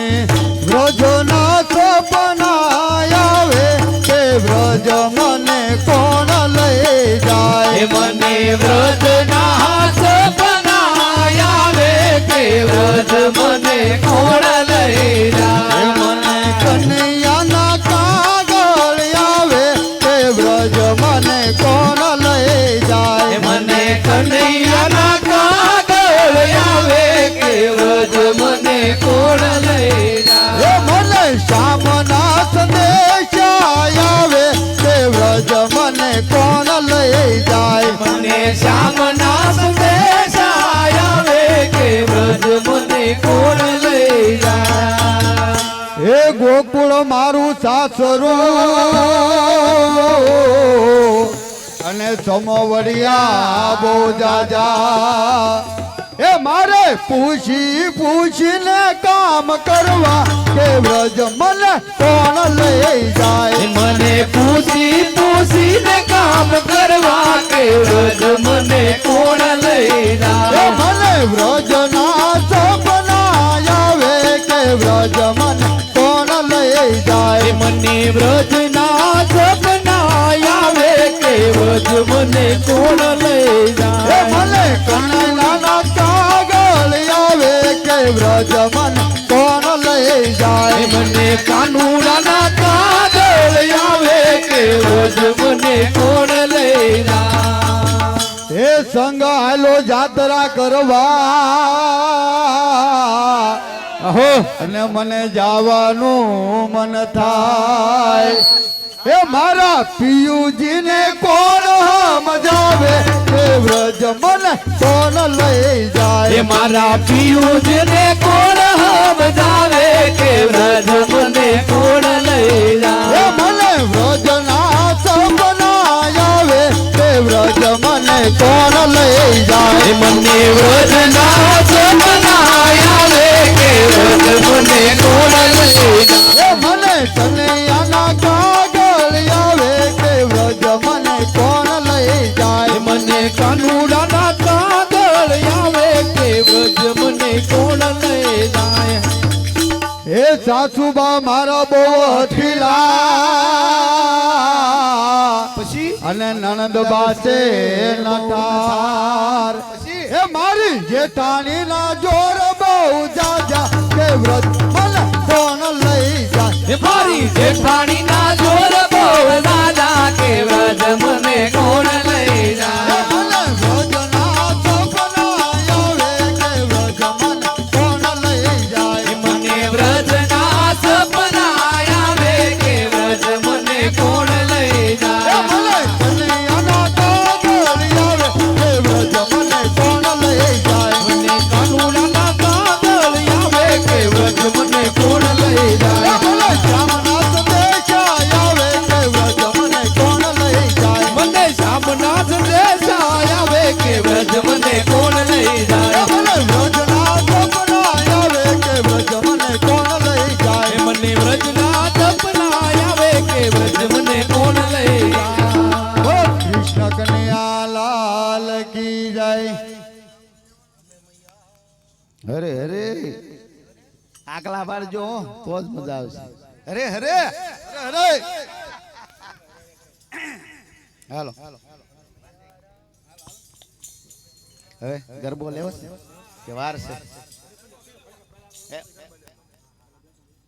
વ્રજના સપના આવે કે વ્રજ મને કોણ લઈ જાય હે મને વ્રજના સપના આવે કે વ્રજ મને કોણ લઈ હે જાય મને કનૈયાના કાગળ આવે કે વ્રજ મને કોણ લઈ જાય હે મને કનૈયાના કાગળ આવે કે વ્રજ મને કોણ લઈ હે જાય મને શ્યામના સંદેશા આવે કે વ્રજ મને કોણ લઈ જાય મને શ્યામના સંદેશા આવે કે વ્રજ મને કોણ લઈ જાય હે ગોકુળ મારું સાસરું અને સમવડિયા બહુ જાજા એ મારે પૂછી પૂછીને કામ કરવા કે વ્રજ મને કોણ લઈ જાય મને પૂછી પૂછીને કામ કરવા કે વ્રજ મને કોણ લઈ એ જાય મને વ્રજના સપના આવે કે વ્રજ મને કોણ લઈ જાય મને વ્રજના સપના આવે કે વ્રજ મને કોણ લઈ એ જાય મને કનૈયાના કાગળ આવે કે વ્રજ મને કોણ લઈ જાય મને કાનુડાના કાગળ આવે કે વ્રજ મને કોણ લઈ જાય એ સંગ આલો જાત્રા કરવા અહો અને મને જવાનું મન થાય એ મારા પિયુજીને કોણ મજાવે એ વ્રજ મને કોણ લઈ એ જાય મારા પિયુષને કોણ બજાવે કે વ્રજ મને કોણ લઈ એ જાય મને વ્રજના સપના આવે એ વ્રજ મને કોણ લઈ એ જાય મને વ્રજના સપના આવે કે વ્રજ મને કોણ લઈ જાય એ મને કનૈયાના કાગળ આવે કે વ્રજ મને કોણ લઈ જાય મને કાનુડાના કાગળ આવે કે વ્રજ મને કોણ લઈ જાય એ સાસુબા મારા બહુ અઠીલા પછી અને નણંદબા છે નટાર એ મારી જેઠાણી ના જોર બહુ જાજા કે વ્રત મને કોણ લઈ જાય એ મારી જેઠાણી ના જોર બહુ દાદા કે વ્રજ મને કોણ લઈ એ જાય મને વ્રજના સપના આવે કે વ્રજ મને કોણ લઈ જાય મને વ્રજના સપના આવે કે વ્રજ મને કોણ લઈ એ જાય મને કનૈયાના કાગળ આવે કે વ્રજ મને કોણ લઈ જાય મને કાનુડાના કાગળ આવે કે વ્રજ મને કોણ લઈ એ જાય મને શ્યામનાથ દેખાય આવે કે વ્રજ મને કોણ લઈ જાય મને શામનાથ દેસાઈ આવે કે વ્રજ મને કોણ લઈ એ જાય મને વ્રજના સપના આવે કે વ્રજ મને કોણ લઈ એ જાય મને વ્રજના સપના આવે કે વ્રજ મને કોણ લઈ જાય ઓ કૃષ્ણ કનૈયા લાલ કી જાય હરે હરે આગલા બાર જો તો જ મજા આવશે હરે હરે હરે હરે હાલો હવે ગરબો લેવો છે કે વાર છે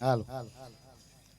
હાલો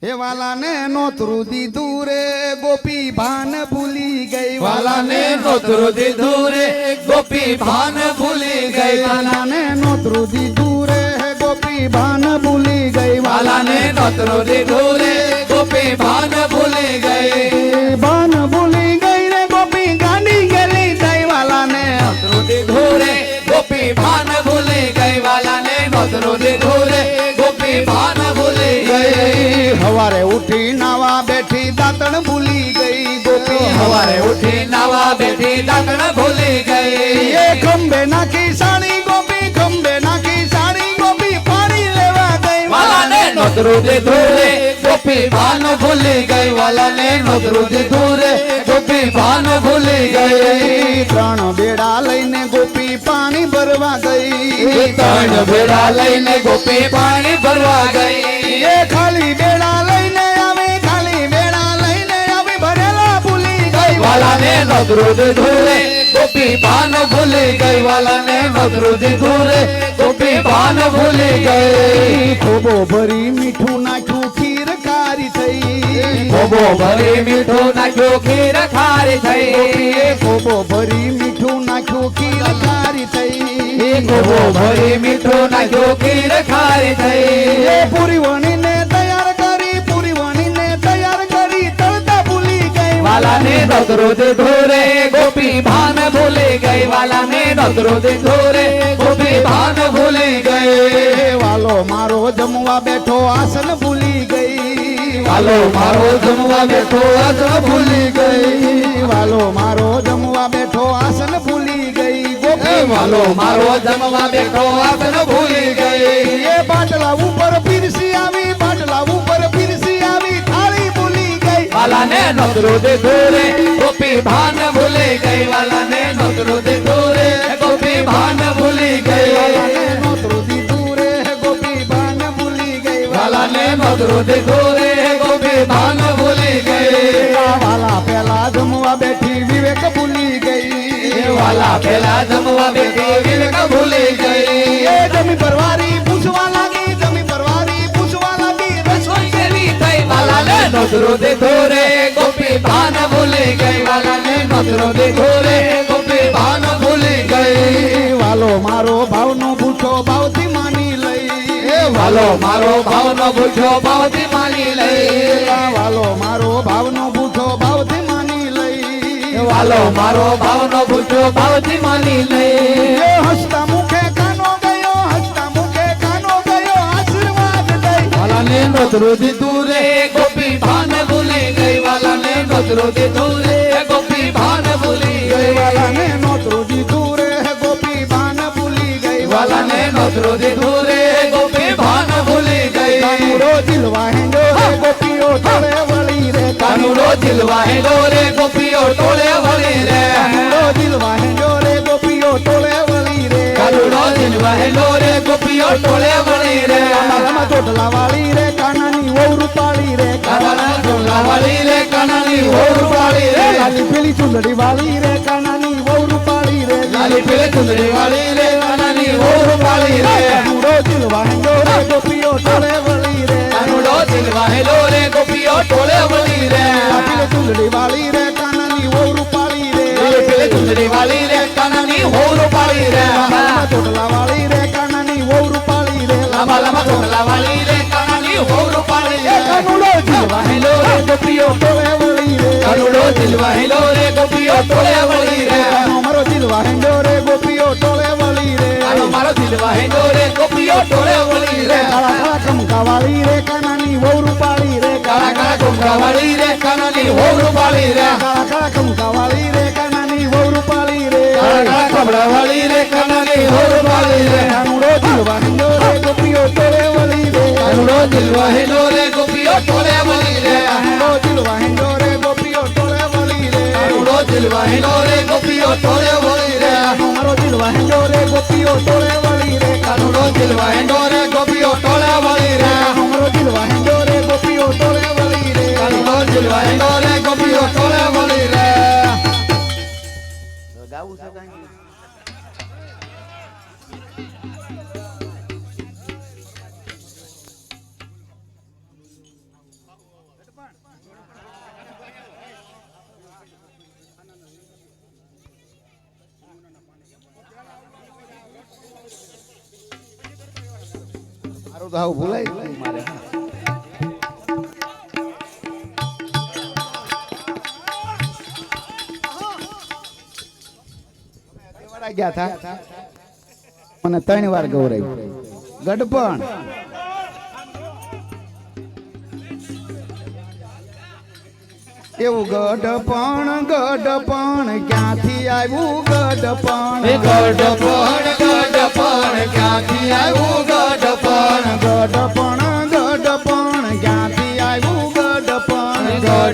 એ વાલાને નોતરું દીધું રે ગોપી ભાન ભૂલી ગઈ વાલાને નોતરું દીધું રે ગોપી ભાન ભૂલી ગઈ વાલાને નોતરું દીધું રે ગોપી ભાન ભૂલી ગઈ વાલાને નોતરું દીધું રે ગોપી ભાન ભૂલી ગઈ ભાન ભૂલી ગઈ રે ગોપી ગાંડી ગેલી થઈ વાલાને નોતરું દીધું રે ગોપી ભાન ભૂલી ગઈ વાલાને નોતરું દીધું રે ગોપી ભાન ભૂલી ગઈ હવારે ઉઠી નાવા બેઠી દાંતણ ભૂલી ગઈ ગોપી સવારે ઉઠી નાવા બેઠી દાંતણ ભૂલી ગઈ એ ખંભે નાખી સાડી ગોપી ખંભે નાખી સાડી ગોપી પાણી લેવા ગઈ વાલાને નોતરું દીધું રે ગોપી ભાન ભૂલી ગઈ વાલાને નોતરું દીધું રે ગોપી ભાન ભૂલી ગઈ ત્રણ બેડા લઈને ગોપી પાણી ભરવા ગઈ ત્રણ ભેડા લઈને ગોપી પાણી ભરવા ગઈ એ ખાલી બેડા લઈને આવી ખાલી બેડા લઈને આવી ભરેલા ભૂલી ગઈ વાલાને નોતરું દીધું રે ગોપી ભાન ભૂલી ગઈ વાલાને નોતરું દીધું રે ગોપી ભાન ભૂલી ગઈ ખોબો ભરી મીઠું નાખ્યું ખીર ખારી થઈ ખોબો ભરી મીઠું નાખ્યું ખીર ખારી થઈ એ ખોબો ભરી મીઠું નાખ્યું ખીર ખારી થઈ ખોબો ભરી મીઠું નાખ્યું ખીર ખારી થઈ એ પૂરી વણીને તૈયાર કરી પૂરી વણીને તૈયાર કરી તળતા ભૂલી ગઈ વાલાને નોતરું દીધું રે ગોપી ભાન ભૂલી ગઈ વાલાને નોતરું દીધું રે ગોપી ભાન ભૂલી ગઈ વાલો મારો જમવા બેઠો આસન ભૂલી ગઈ વાલો મારો જમવા બેઠો આસન ભૂલી ગઈ વાલો મારો જમવા બેઠો આસન ભૂલી ગઈ એ ગોપી વાલો મારો જમવા બેઠો આસન ભૂલી ગઈ એ બાટલા ઉપર પીરસી આવી બાટલા ઉપર પીરસી આવી થાળી ભૂલી ગઈ વાલાને નોતરું દીધું રે ગોપી ભાન ભૂલી ગઈ વાલાને નોતરું દીધું રે ગોપી ભાન ભૂલી ગઈ વાલાને નોતરું દીધું રે ગોપી ભાન ભૂલી ગઈ વાલાને નોતરું દીધું રે ગોપી ભાન ભૂલી ગઈ વાલા પેલા જમવા બેઠી વિવેક ભૂલી ગઈ વાલા પેલા જમવા બેઠી વિવેક ભૂલી ગઈ એ જમી પરવારી પૂછવા લાગી જમી પરવારી પૂછવા લાગી રસોઈ કેવી થઈ વાલાને નોતરું દીધું રે ગોપી ભાન ભૂલી ગઈ વાલાને નોતરું દીધું રે ગોપી ગોપી ભાન ભૂલી ગઈ વાલો મારો ભાવનો ભૂખો ભાવથી માની લઈ એ વાલો મારો ભાવનો ભૂખ્યો ભાવથી માની લઈ વાલો મારો ભાવનો ભૂખો ભાવથી માની લઈ વાલો મારો ભાવનો ભૂખ્યો ભાવથી માની લઈ હસતા મુખે કાનો ગયો હસતા મુખે કાનો ગયો આશીર્વાદ દઈ વાલાને નોતરું દીધું રે ગોપી ભાન ભૂલી ગઈ વાલાને નોતરું દીધું રે ગોપી ભાન ભૂલી ગઈ વાલાને નોતરું દીધું રે ગોપી ભાન ભૂલી ગઈ વાલાને નોતરું દીધું રે ગોપી ભાન ભૂલી ગઈ કાનુડો દિલવા હેંડો રે ગોપીઓ ટોળે વળી રે કાનુડો દિલવા હેલો રે ગોપીઓ ટોળે વળી રે કાનુડો દિલવા હેંડો રે ગોપીઓ ટોળે વળી રે કાનુડો દિલવા હેલો રે ગોપીઓ ટોળે વળી રે કાનામાં ચોટલા વાળી રે કાનાની વહુ રૂપાળી રે કાનાના ચોલા વાળી રે કાનાની વહુ રૂપાળી રે લાલી પેલી ચુંદડી વાળી રે કાનાની વહુ રૂપાળી રે લાલી પીળી ચુંદડી વાળી રે કાનાની વહુ રૂપાળી રે કાનુડો દિલવા હેંડો રે ગોપીઓ ટોળે વળી રે કાનુડો દિલવા હેલો રે ગોપીઓ ટોળે વળી રે પેલી ચુંદડી વાળી રે કાનાની વહુ રૂપાળી રે લાલી પીળી ચુંદડી વાળી રે કાનાની વહુ રૂપાળી રે કાનામાં ચોટલા વાળી રે કાનાની વહુ રૂપાળી રે લાંબા લાંબા ચોલા વાળી રે કાનાની વહુ રૂપાળી રે કાનુડો દિલવા હેંડો રે ગોપીઓ ટોળે વળી રે કાનુડો દિલવા હેલો રે ગોપીઓ ટોળે વળી રે કાનો મારો દિલવા હેંડો રે ગોપીઓ ટોળે વળી રે કાનો મારો દિલવા હેલો રે ગોપીઓ ટોળે વળી રે કાળા કાળા કમકા વાળી રે કાનાની વહુ રૂપાળી રે કાળા કાળા કુંભા વાળી રે કાનાની વહુ રૂપાળી રે કાળા કાળા કમકા વાળી રે કાનાની વહુ રૂપાળી રે કાળા કાળા કપડા વાળી રે કાનાની વહુ રૂપાળી રે કાનુડો દિલવા હેંડો રે ગોપીઓ ટોળે વળી રે કાનુડો દિલવા હેલો રે ગોપીઓ ટોળે વળી રે કાનુડો દિલવા હેંડો રે ગોપીઓ ટોળે વળી રે કાનુડો દિલવા હેલો રે ગોપીઓ ટોળે વળી રે મારો દિલવા હેંડો રે ગોપીઓ ટોળે વળી રે કાનુડો દિલવા હેલો રે ગોપીઓ ટોળે વળી રે મારો દિલવા હેંડો રે ગોપીઓ ટોળે વળી રે કાનુડો દિલવા હેલો રે ગોપીઓ ટોળે વળી રે ગાવું છે કાંઈ મારું તો આવું ભૂલાઈ ગયું મારે દેવાડા ગયા હતા મને 3 વાર ગૌરાયું ગડપણ એવું ગડપણ ક્યાંથી આવ્યું ગડપણ ગડપણ ક્યાંથી આવ્યું ગડપણ ક્યાંથી આવ્યું ગડપણ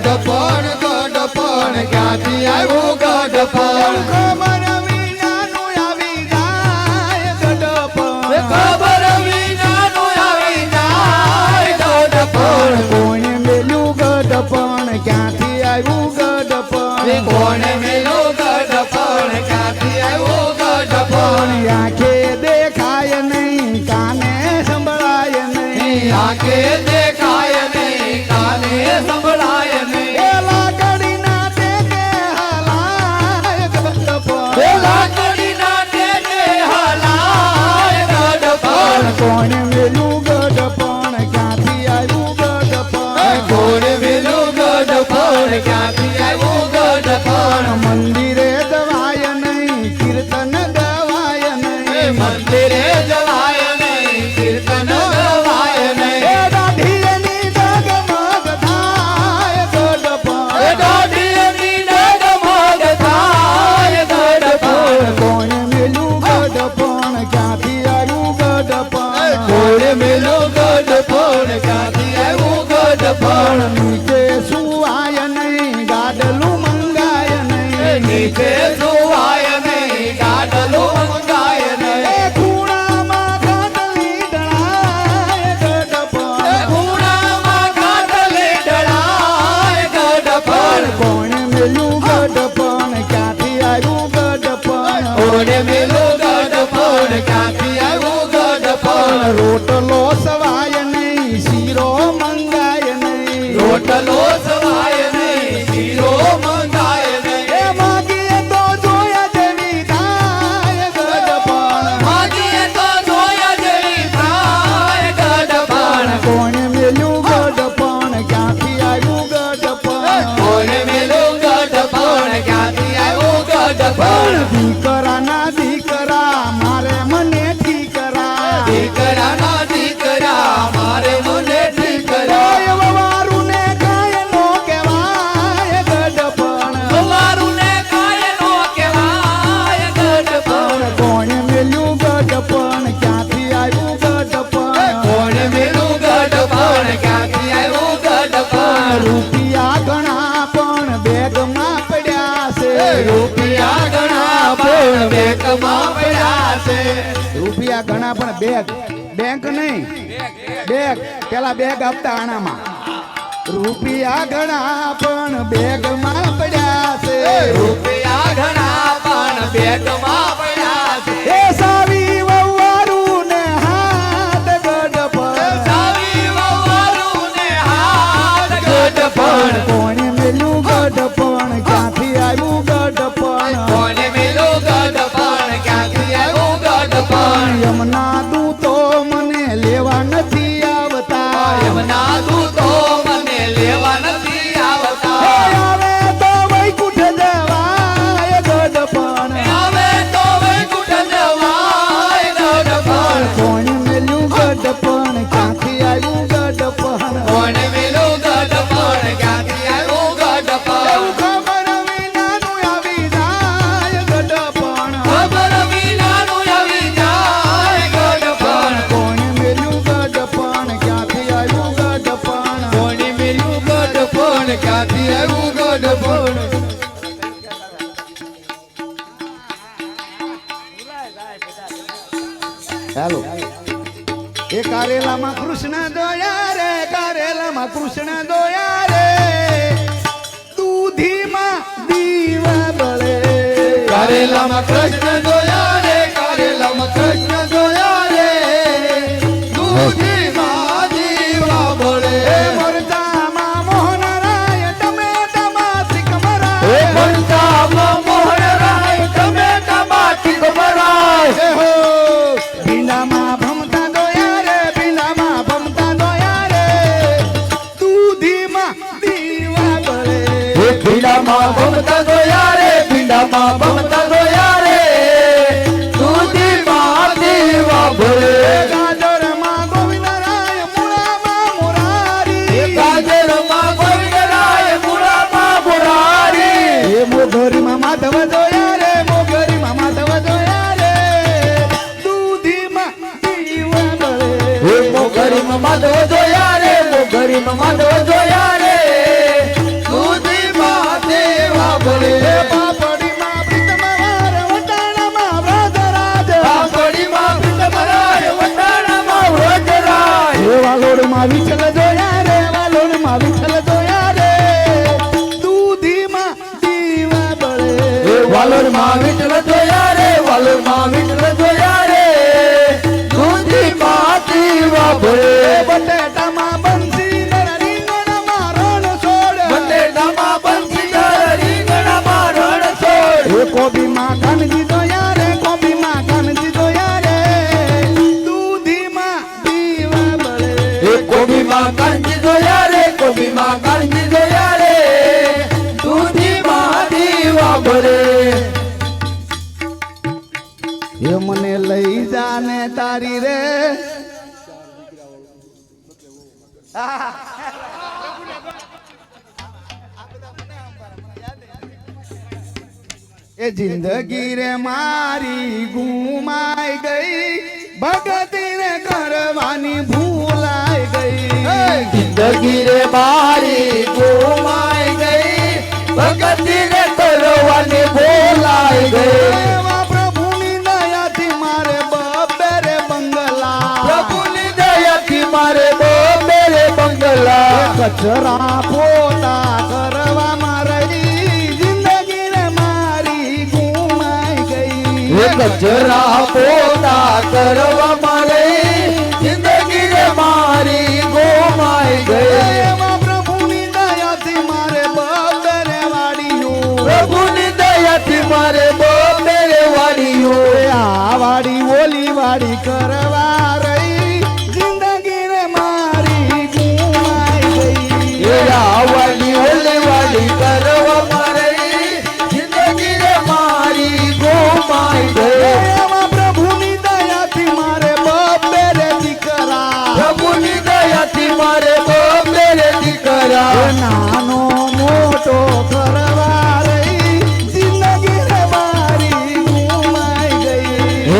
ગડપણ ક્યાંથી આવ્યું ગડપણ ખબર વિનાનું આવી જાય ગડપણ ખબર વિનાનું આવી જાય ગડપણ કોણે મેલ્યું ગડપણ ક્યાંથી આવ્યું ગડપણ કોણે મેલું ગડપણ ક્યાંથી આવ્યું ગડપણ આંખે દેખાય નહીં કાને સંભળાય નહીં આંખે દેખાય નહીં કાને સંભળાય નહીં એ લાકડીના ટેકે હલાય ગડપણ એ લાકડીના ટેકે હલાય ગડપણ કોણે મેલ્યું ગડપણ ક્યાંથી આવ્યું ગડપણ કોણે મેલું ગડપણ ક્યાંથી આવ્યું ગડપણ મંદિરે જવાય નહીં કીર્તન ગવાય નહીં મંદિરે જવાય નહીં કીર્તન ગવાય નહીં એ દાઢીની ડગમગ થાય ગડપણ એ દાઢીની ડગમગ થાય ગડપણ કોણે મેલું ગડપણ ક્યાંથી આવ્યું ગડપણ કોણે મેલું ગડપણ ક્યાંથી આવ્યું ગડપણ નીચે સુવાય નહીં ગાડલું મંગાય નહીં નીચે સુવાય નહીં ગાડલું મંગાય નહીં એ ખૂણામાં ગાડલી ડળાય ગડપણ ખૂણામાં ગાડલી ડળાય ગડપણ કોણે મેલું ગડપણ ક્યાંથી આવ્યું ગડપણ કોણે મેલું ગડપણ ક્યાંથી આવ્યું ગડપણ રોટલો સવાય નહીં શીરો મંગાય નહીં રોટલો સવાય નહીં શીરો મંગાય નહીં એ માગીએ તો જોયા જેવી પણ દીકરાના દીકરા મારે મને ઠીકરા દીકરાના દીકરા મારે મને ઠીકરા ઓય વવારું ને કાય નો કહેવાય ગઢપણ મારું ને કાય નો કહેવાય ગઢપણ કોણે મેલ્યું ગઢપણ ક્યાંથી આવ્યું ગઢપણ કોણ મેલું ગઢપણ ક્યાંથી આવ્યું ગઢપણ રૂપિયા ઘણા પણ બેગમાં પડ્યા છે રૂપિયા ઘણા પણ બેંકમાં પડ્યા છે રૂપિયા ઘણા પણ બેંક નહીં બેગ પેલા બેગ આપતા આણામાં રૂપિયા ઘણા પણ બેગમાં પડ્યા છે રૂપિયા ઘણા પણ બેંકમાં પડ્યા છે એ સાવી વવારું ને હાથ ગઢપણ સાવી વવારું ને હાથ ગઢપણ કોણે મેલું ગઢપણ ક્યાંથી આવ્યું ગઢપણ કોને મેલું ગઢપણ ક્યાંથી આવ્યું ગઢપણ યમના દૂતો મને લેવા નથી આવતા એમના દૂતો મને લેવા નથી આવતા આવે તો વૈકુંઠ જવાય ગઢપણ હવે તો વૈકુંઠ જવાય ગઢપણ કોણે મેલ્યું ગઢપણ ક્યાંથી આવ્યું ગઢપણ કોને મેલું ગઢપણ ક્યાંથી આવ્યું ગઢપણ એવું ખબર વિનાનું આવી જાય ગઢપણ ખબર વિનાનું આવી જાય ગઢપણ કોણે મેલ્યું ગઢપણ ક્યાંથી આવ્યું ગઢપણ કોને મેલું ગઢપણ ક્યાંથી આવ્યું ગઢપણ ચાલો એ કારેલામાં કૃષ્ણ દોયા રે કારેલામાં કૃષ્ણ દોયા રે દૂધીમાં દીવા બળે કારેલામાં કૃષ્ણ જોયા રે કારેલામાં કૃષ્ણ જોયા રે દૂધીમાં દીવા બળે મોરચામાં મોહનરાય ટમેટામાં ત્રિકમરાય મનસામાં મોહનરાય ટમેટામાં ટીકમરાય એ હો ભીંડામાં ભમતા દોયા રે ભીંડામાં ભમતા દોયા રે દૂધીમાં દીવા બળે પીડામાં ભમતા જોયા રે પીડામાં ભમતા જોયા રે દૂધીમાં દીવા બળે ગાજરમાં ગોવિંદરાય મૂળામાં મુરારી ગાજરમાં ગોવિંદરાય મૂળામાં મુરારી એ મોગરીમાં માધવ જોયા રે મોગરીમાં માધવ જોયા રે દૂધીમાં દીવા બળે મોગરીમાં માધવ જોયા રે મોગરીમાં માધવ જોયા રે દૂધીમાં દેવા બળે પાપડીમાં પ્રીતમવાર વટાણામાં વ્રતરાજ પાપડીમાં પ્રીતમરાય વટાણામાં વ્રજરાય એ વાલોડમાં વિઠ્ઠલ જોયા રે વાલોડમાં વિઠ્ઠલ જોયા રે દૂધીમાં દીવા બળે વાલોરમાં વિઠ્ઠલ જોયા રે વાલોરમાં વિઠ્ઠલ જોયા રે દૂધીમાં દીવા બળે બટેટામાં બંસી રીંગણમાં રણ છોડ બટેટામાં બંસીદાર રીંગણામાં રણ છોડ એ કોબીમાં કાનજી જોયા રે કોબીમાં કાનજી જોયા રે દૂધીમાં દીવા બળે એ કોબીમાં કાંજી જોયા રે કોબીમાં કાંજી જોયા રે દૂધીમાં દીવા બળે એ મને લઈ જાને તારી રે એ જિંદગી રે મારી ગુમાઈ ગઈ ભગતી રે કરવાની ભૂલાઈ ગઈ જિંદગી રે મારી ગુમાઈ ગઈ ભગતી રે કરવાની ભૂલાઈ ગઈ એવા પ્રભુની દયાથી મારે બબ્બે રે બંગલા પ્રભુની દયાથી મારે બોમ્બે રે બંગલા કચરા પોતા કરવામાં રહી જિંદગી રે મારી ગુમાઈ ગઈ કચરા પોતા કરવામાં રહી જિંદગી રે મારી ગુમાઈ ગઈ એવા પ્રભુની દયાથી મારે બબ્બે રે વાડીઓ પ્રભુની દયાથી મારે બોમ્બે રે વાડીઓ આ વાડી ઓલી વાડી કરવા રહી જિંદગી રે મારી ગુમાઈ ગઈ એ વાડી ઓલી વાડી કરવામાં રહી જિંદગી રે મારી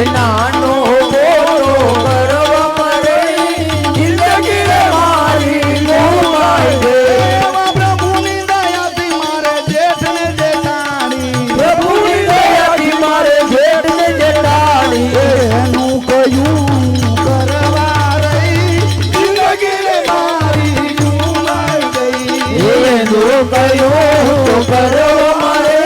નાનો મોટો કરવા મળે જિંદગી રે મારી ગુમાઈ ગઈ એવા પ્રભુની દયાથી મારે જેઠને જેઠાણી પ્રભુની દયાથી મારે જેઠ ને જેઠાણી એનું કયું કરવા રહી જિંદગી રે મારી ગુમાઈ ગઈ એનું કયું તો કરવા મળે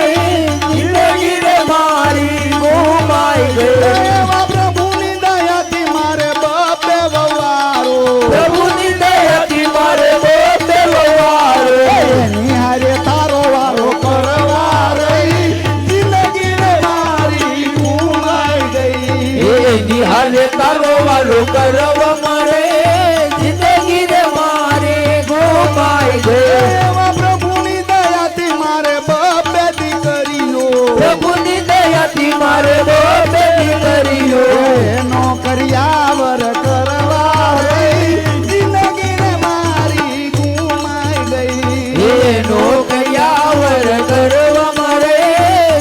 જિંદગી રે મારી ગુમાઈ ગઈ એવા પ્રભુની દયાથી મારે બપે વવારો પ્રભુની દયાથી મારે બોતે વવારો એની હારે તારો વારો કરવા રહી જિંદગી રે મારી ગુમાઈ ગઈ એની હાલે તારો વાલો કરવા મળે જિંદગી રે મારે ગુમાઈ ગઈ એવા પ્રભુની દયાથી મારે બપે દીકરીઓ પ્રભુની દયાથી મારે બોતે દીકરીઓ એનો કર્યાવર કરવા રહી જિંદગી રે મારી ગુમાઈ ગઈ એનો કયાવર કરવા મળે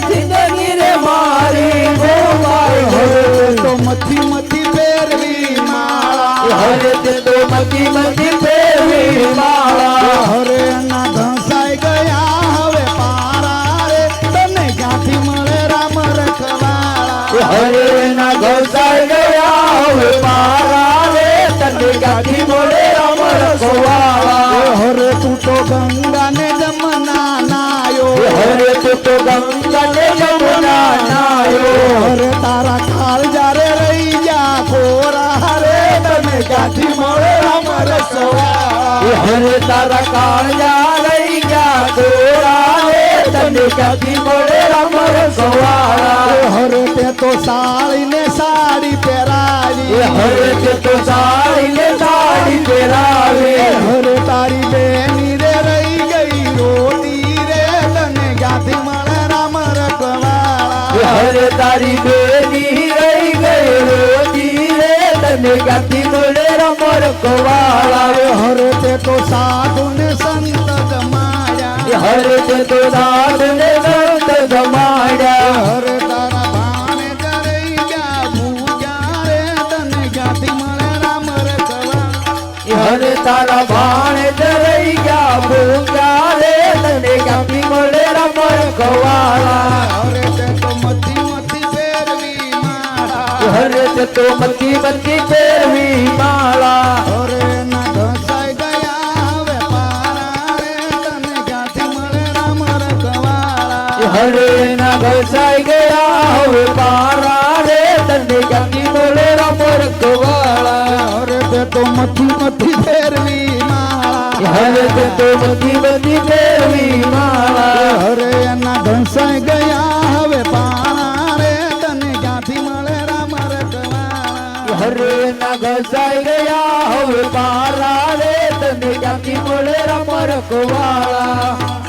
જિંદગી રે મારી ગુમાઈ હવે ગઈ તો મથી મથી ફેરવી માળા હરે તે તો મતી મતી ફેરવી માળા હરે ના ઘસાઈ ગયા હવે પારા રે તને ક્યાંથી મળે રામ રખવાળા હરે ના ઘસાઈ ગયા હવે પારા રે તને ગાથી મળે અમર ખોવાળા હરે તું તો ગંગા ને જમના નાયો હરે તું તો ગંગા ને યમુના નાયો હરે તારા કાળ જારે રહી જા ખોરા રે તને ક્યાંથી મળે રામ રખવાળા હરે તારા કાળજા રહી ગયા ગોરા રે તને ક્યાંથી મળે અમર ખોવાળા હરે તે તો સાળીને સાડી પહેરાવી હરે તે તો સાડીને સાડી પહેરાવે હરે તારી બેની રે રહી ગઈ રોતી રે તને ક્યાંથી મળે રામ રખવાળા હરે તારી બેની રહી ગઈ રોતી રે તને ક્યાંથી મળે અમર ખોવાળા હરે તે તો સાધુ ને સંત જમાયા હરે તે તો દાદ ને સંત જમાડ્યા હરે તારા ભાણે જરઈ ગયા ભૂગ્યા રે તને ક્યાંથી મળે રામ રખવાળા હરે તારા ભાણે રહી ગયા ભૂખ્યા રે તને ક્યાંથી મળે અમર ખોવાળા હરે તે તો મથી મથી ફેરવી માળા હરે તે તો મતી મતી ફેરવી માળા હરે ના ઘસાઈ ગયા હવે પારા રે તને ક્યાંથી મળે રામ રખવાળા હરે ના ઘસાઈ ગયા હવે પારા રે તને ક્યાંથી મળે અમર ખોવાળા હરે તે તો મથી મથી ફેરવી માળા હરે તે તો મતી મતી ફેરવી માળા હરે એના ઘસાઈ ગયા હવે પારા રે તને ક્યાંથી મળે રામ રખવાળા હરે ના ઘસાઈ ગયા હવે પારા રે તને ક્યાંથી મળે અમર ખોવાળા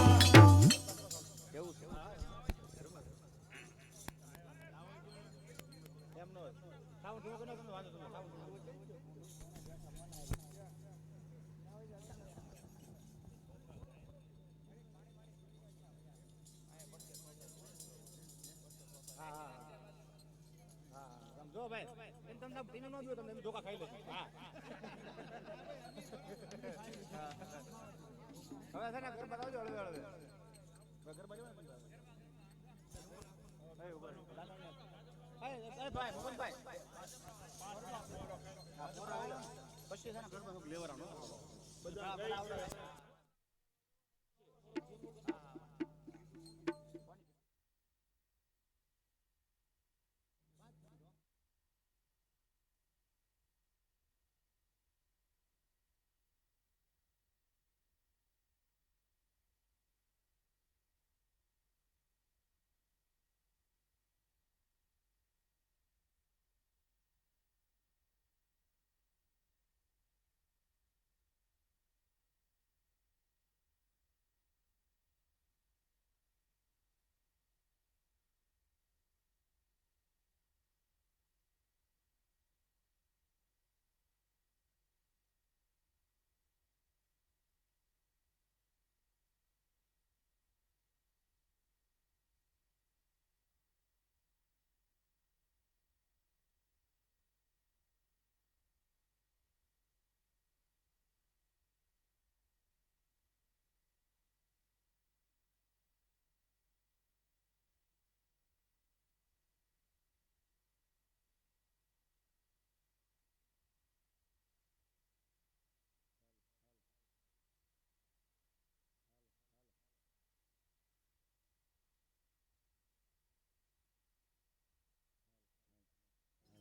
જો ભાઈ એમ તમને પીને ન દો તમને એમ ધોકા ખાઈ લેજો હા હવે છે ને ઘર બતાવજો હળવે હળવે ઘર બાજુ ને ભાઈ મોહનભાઈ પછી છે ને ઘર બાજુ લેવરાનો બધા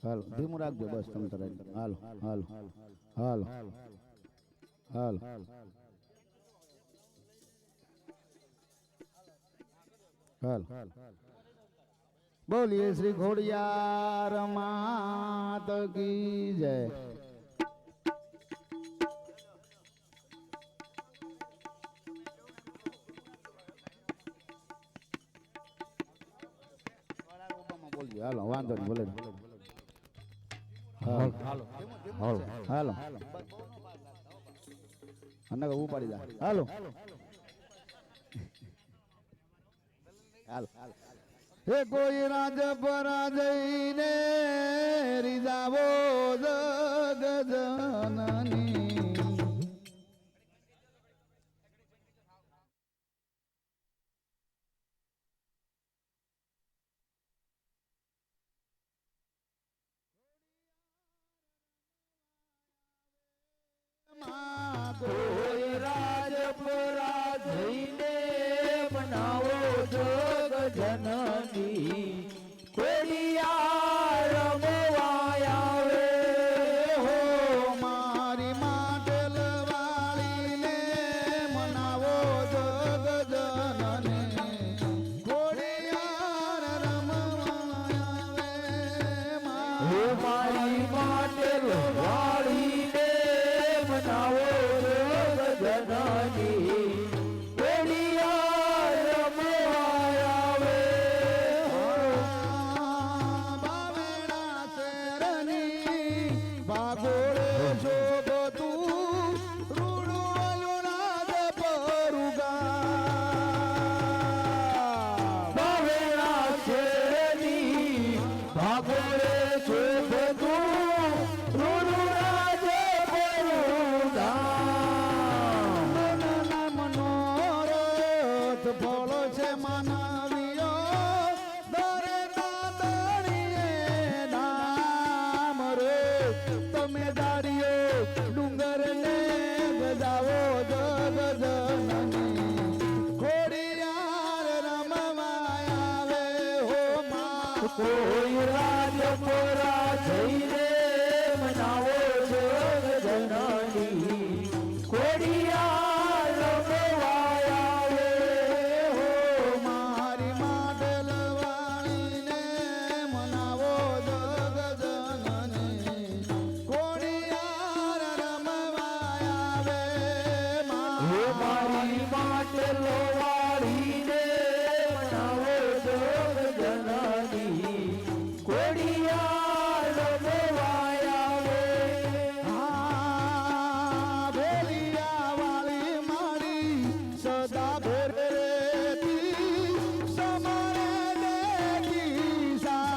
હાલો ધીમું રાખજો બસ તમે તરત હાલો હાલો હાલો હાલો હાલો બોલીએ શ્રી ખોડિયાર માત કી જય હાલો વાંધો નહીં બોલે હાલો હાલો અને ઉપાડી જા હાલો હાલો હે કોઈ રાજ પરાજયને રીઝાવો જગ જનની કોઈ રાજ પરાજયને બનાવો જગ જનની કોડિયા રમવા આવે હો મારી માટેલ વાળીને મનાવો જગ જનની ખોડિયાર રમવા આવે હે મારી માટે વાળીને બનાવો જગ જનની કોડિયા રમવા આવે બાવેડા શેરની ભાગોળે શોભતું રૂડું રાજ પરુગા બાવેડા શેરની ભાગોળે શોભતું રૂડુરાજ પરુધામ. મનના મનોરથ ફળો છે માનવીઓ દરેના દળીએ નામ રે તમે દાડીઓ ડુંગરને ગજાવો જગ જનની ખોડિયાર રમવા આવે હો માં કોઈ રાજ પરાજયને મનાવો જગ જનની ખોડિયાર રમવા આવે હો મારી માટેલ વાળીને મનાવો જગ જનની ખોડિયાર રમવા આવે માં હે મારી માટે લોવાળીને મનાવો જગ જનની કોડિયા રમવા આવે હા બોલિયા વાળી મારી સદા ભેર રેતી સમારે દેખી સા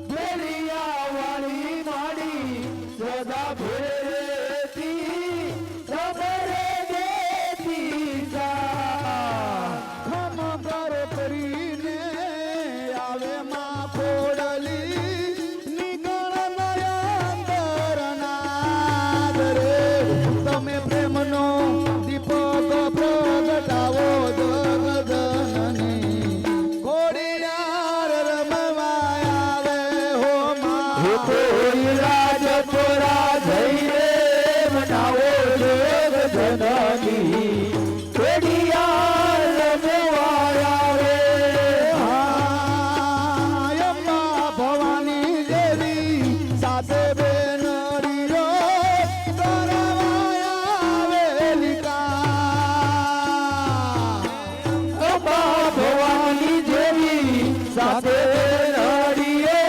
બેલિયા વાળી માડી સદા ભેરેતી ખબરે દેતી જા ખમ કર કરીને આવે માં ખોડલી નીકળ નયંતર નાદ રે તમે પ્રેમનો દીપક પ્રગટાવો જગ જનની ખોડિયાર રમવા આવે હો માં કોઈ રાજ પરાજયને મનાવો જગ જનની કોડિયા રમવા આવે અમ્મા ભવાની દેવી સાથે બેનરીઓ કરવાયા વેલિકા અંબા ભવાની દેવી સાથે નડીએ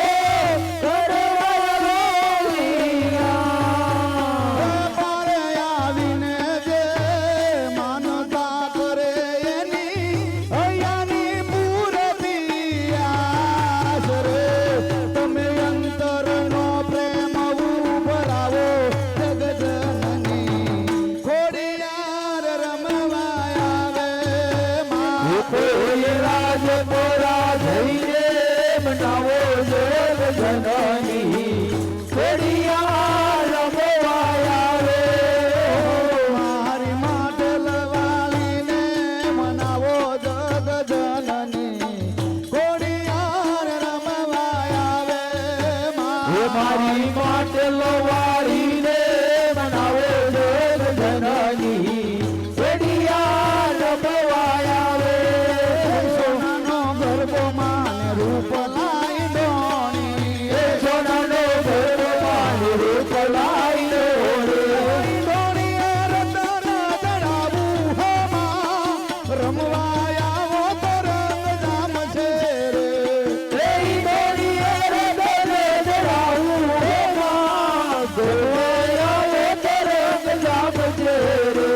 પારે આવીને જે માનતા કરે એની અહીંયાની પૂરતી આશ રે તમે અંતરનો પ્રેમ ઉભરાવો જગજનની ખોડિયાર રમવા આવે માં કોઈ રાજ પરાજયને મનાવો જગ જનની કોડિયા રમવા આવે મારી માટેલ વાળીને મનાવો જગ જનની ખોડિયાર રમવા મારી માટે લવારીને બનાવે જગ જનની સેડિયા નભવાય આવે સોનાનો ગરબો માને રૂપ લાઈ ડોણી એ સોનાનો ગરબો માને રૂપ લાઈ ડોળી ડોણીએ રતન દડાવું હોમાં રમવા આવો તો રંગ જામ છે રે એ ડોળીએ રતન દડાવું હોમાં ગોવાયા તરંગ જામ છે રે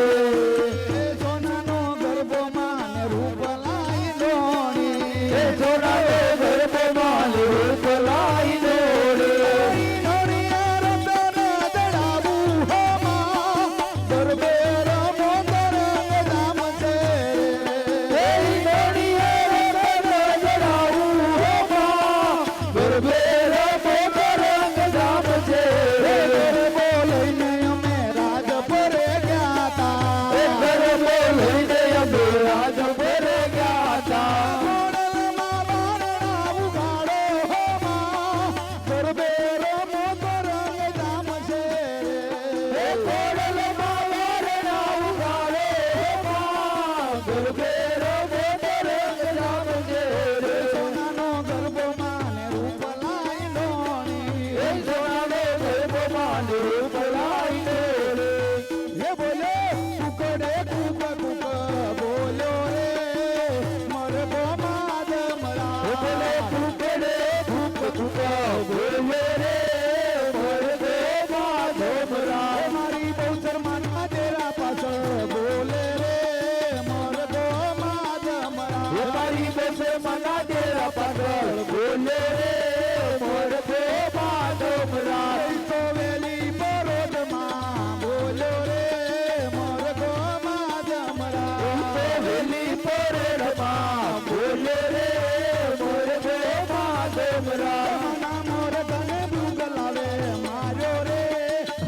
સોનાનો ગરબો માને રૂપ લાઈ ડોણી એ સોનાનો ગરબો માને રૂપ લાઈ ડોળી ડોણીએ રતન દડાવું હોમાં ગરબે રમો તો રંગ જામ છે રે એ ડોળીએ રતન દડાવું હોમાં ગરબે રમો તરંગ જામ છે રે ગરબો લઈને અમે રાજ પરે ગયા તા એ ગરબો લઈને અમે રાજ પર ગયા તા ગોળલમાં બારણા ઉગાડો હોમાં ગરબે રમો તો રંગ જામ છે એ કોડલમાં વારણા ઉગાડે હોમાં ગરબે રમો તરંગ જામ છે રે સોનાનો ગરબો માને રૂપ લાઈ ડોણી એ સોનાનો ગરબો માને રૂપ લાઈ ડોળે હે બોલે કુકડે કુક કુક બોલ્યો રે મરબો માદમરા એ બોલે કુકડે કુક કુક બોલે રે મરદે માધવરા મારી બહુચર માના તેરા પાછળ બોલે રે મરબો માદમરા એ મારી બેસે મના તેરા પાગલ બોલે રે મરદે માધવરા તો વેલી પરોદમાં બોલ્યો રે મરબો માદમરા તો વેલી પરડમાં બોલે રે મરદે માધવરા મના મોર તને ભૂગ લાવે માર્યો રે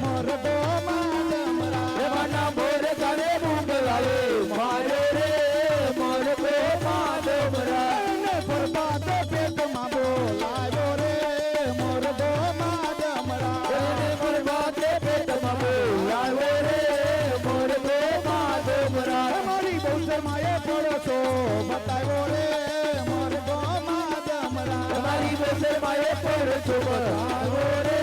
મરબો માદમરા એવાના મોર તને ભૂંગલાવે મારે રે મરદે માધવરા ને પરબાત પેટમાં બોલાવ્યો રે મરબો માદમરા એને પરબાતે પેટમાં બોલાવે રે મરદે માધવરા મારી બહુચર માએ પડો છો બતાવ્યો રે મરબો માદમરા તમારી બેસરમાં એ પર છો બતાવો રે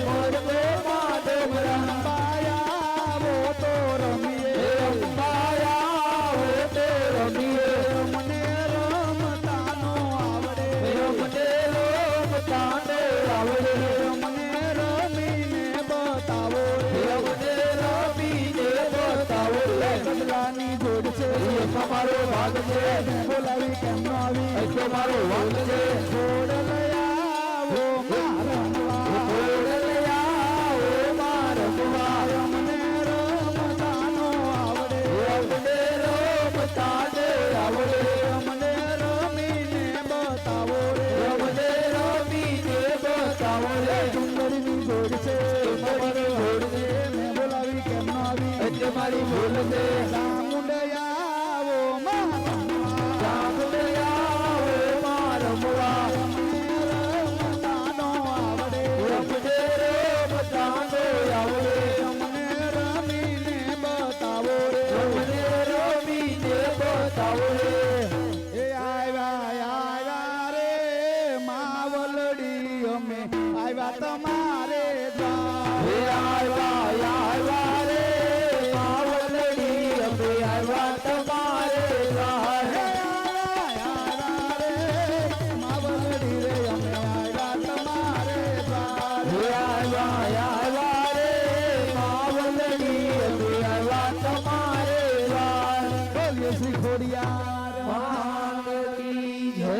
મરદે માધવરા બાયા વો તો રમીએ એ અંબાયા હો તે રમીએ મને રમતાનો આવડે એ મને રમતાને આવડે મને રમીને બતાવો એ રે મને રમીને બતાવો રે કડલાની જોડ છે એ તમારો ભાગ છે બોલાવી કેમ ન આવી એ તમારો વાંક છે જોડ લઈ આવો મારમવા ઓડલયા ઓ મારમવા મને રમતાનો આવડે એ મને રમતાને આવડે મને રમીને બતાવો રે એ મને રમીને બતાવો રે સુંદરીની જોડ છે તમારો જોડ છે મેં બોલાવી કેમ ન આવી એ તમારી ભૂલ છે ચામુંડયાવો મારમવા જાગડયા ઓ મારમવા રમતાનો આવડે રમને રમતાને આવડે મને રમીને બતાવો રે મને રમીને બતાવો રે એ આવ્યા રે માવલડી અમે આવ્યા તમારે દ્વાર હે આવ્યા રે માવલડી અમે આવ્યા તમારે દ્વાર આવ્યા રે માવલડી રે અમે આવ્યા તમારે દ્વાર હે આવ્યા રે માવલડી અમે આવ્યા તમારે દ્વાર બોલીએ શ્રી ખોડિયાર મહાન કી જય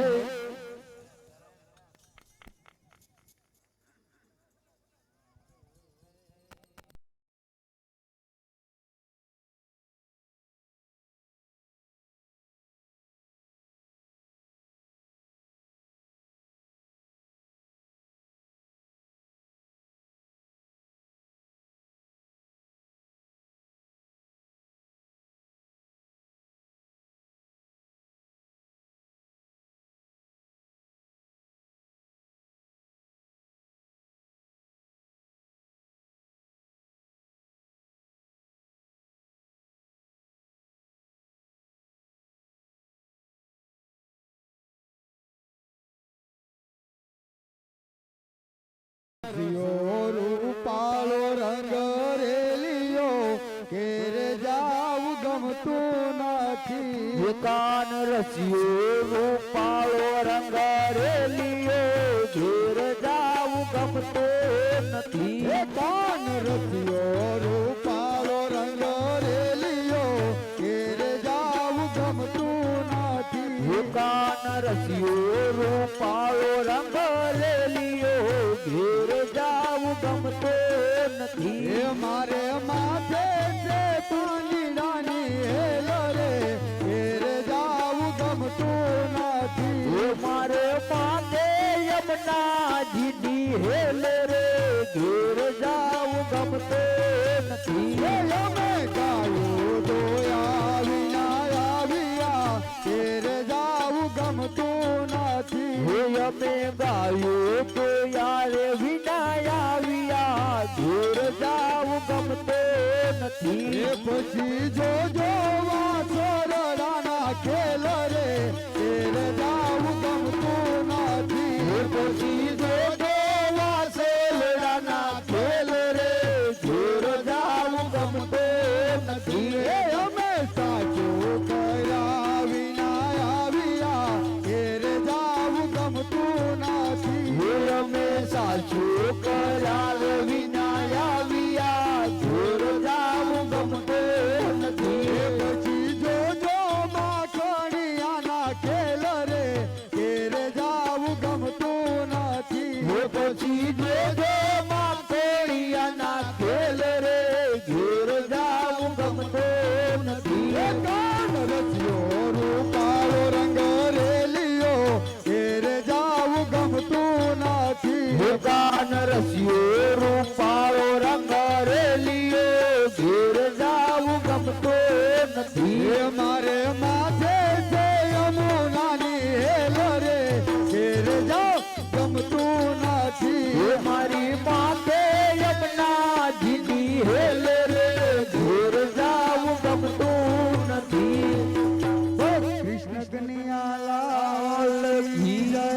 નથી કાન રસિયો રૂપાળો રંગ રેલિયો ઘેર જાવું ગમતો નથી કાન રસિયો રૂપાળો રંગ રેલિયો ઘેર જાવું ગમતું નથી કાન રસિયો રૂપાળો રંગ રેલિયો ઘેર જાવું ગમતો નથી મારે માથે છે પાંદડાની હેલ રે ઘેર જાવું ગમતું નથી મારે માથે યમુનાજીની હેલ રે ઘેર જાવું ગમતો નથી અમે ગાયું દોયા વિના આવ્યા ઘેર જાવું ગમતું નથી અમે ગાયું તો યારે વિના આવ્યા ઘેર જાવું ગમતો નથી પછી જોજો વાસરડાના ખેલ રે ઘેર જાવું ગમતું નથી પછી જોજો વાસેલડાના ખેલ રે ઘેર જાવું ગમતો નથી અમે સાચું કર્યા વિના આવ્યા ઘેર જાવું ગમતું નથી અમે સાચું કરાર વિના આવ્યા ઘેર જાવું ગમતો નથી પછી જોજો માખણિયાના ખેલ રે ઘેર જાવું ગમતું નથી પછી જોજો માખોડિયાના ખેલ રે ઘેર જાવું ગમતો નથી કાન રચ્યો રૂપાળો રંગ રેલિયો ઘેર જાવું ગમતું નથી કાન રસિયો રૂપાળો રંગ રેલિયો ઘેર જાવું ગમતો નથી મારે માથે છે યમુનાની હેલ રે ઘેર જાવ ગમતું નથી મારી માથે યમુનાજીની હેલ રે ઘેર જાવું ગમતું નથી કૃષ્ણ કનૈયા લાલ કી જય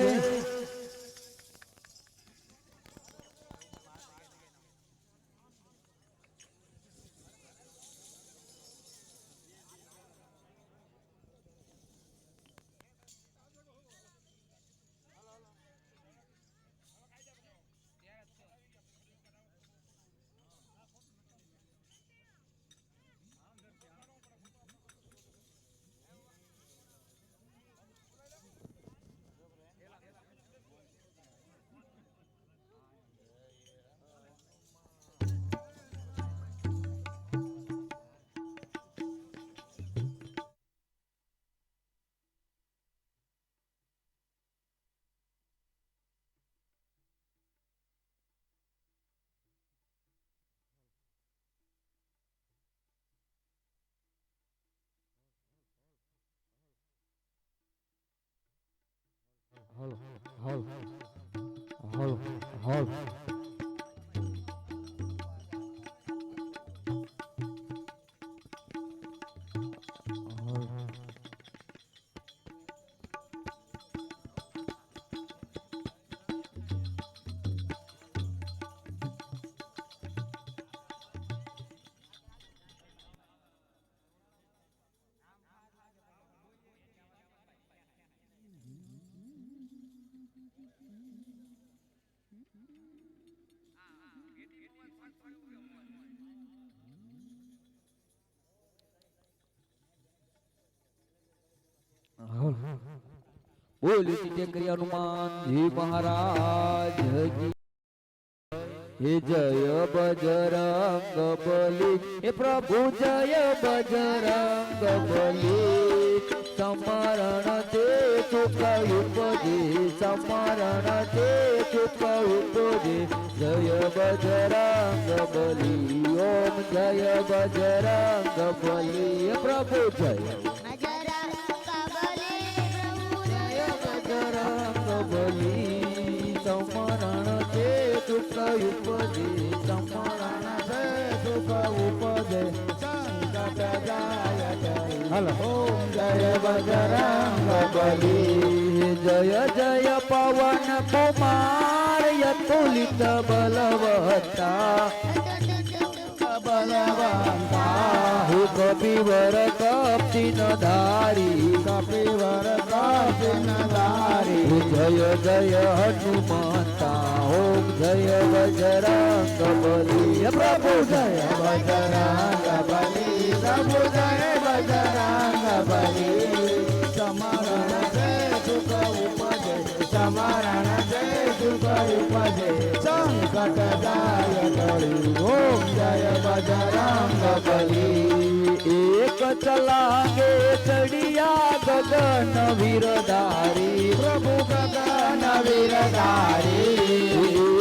બોલી ટેકરી હનુમાનજી મહારાજ કી હે જય બજરંગ બલી હે પ્રભુ જય બજરંગ બલી સમરણ તે ચુકાયું પદે સમરણ તે ચુકાયું પદે જય બજરંગ બલી ઓમ જય બજરંગ બલી હે પ્રભુ જય બલી સમરણ તે સુખ ઉપજે સમરણ તે સુખ ઉપજે સંકટ જાય જય ઓમ જય બજરંગ બલી જય જય પવન કુમાર યતુલિત બલવતા બલવંતા હે કપિવર કપચીન ધારી કપિવર કપિન ધારી જય જય હનુમંતા ઓમ જય બજરંગ બલી પ્રભુ જય બજરંગ બલી પ્રભુ જય બજરંગ બલી સમરણ જય સુખ ઉપજે સમરણ જય સુખ ઉપજે સંકટ જાય ટળી ઓમ જય બજરંગ બલી એક ચલાગે ચડિયા ગગન વીરધારી પ્રભુ ગગન વીરધારી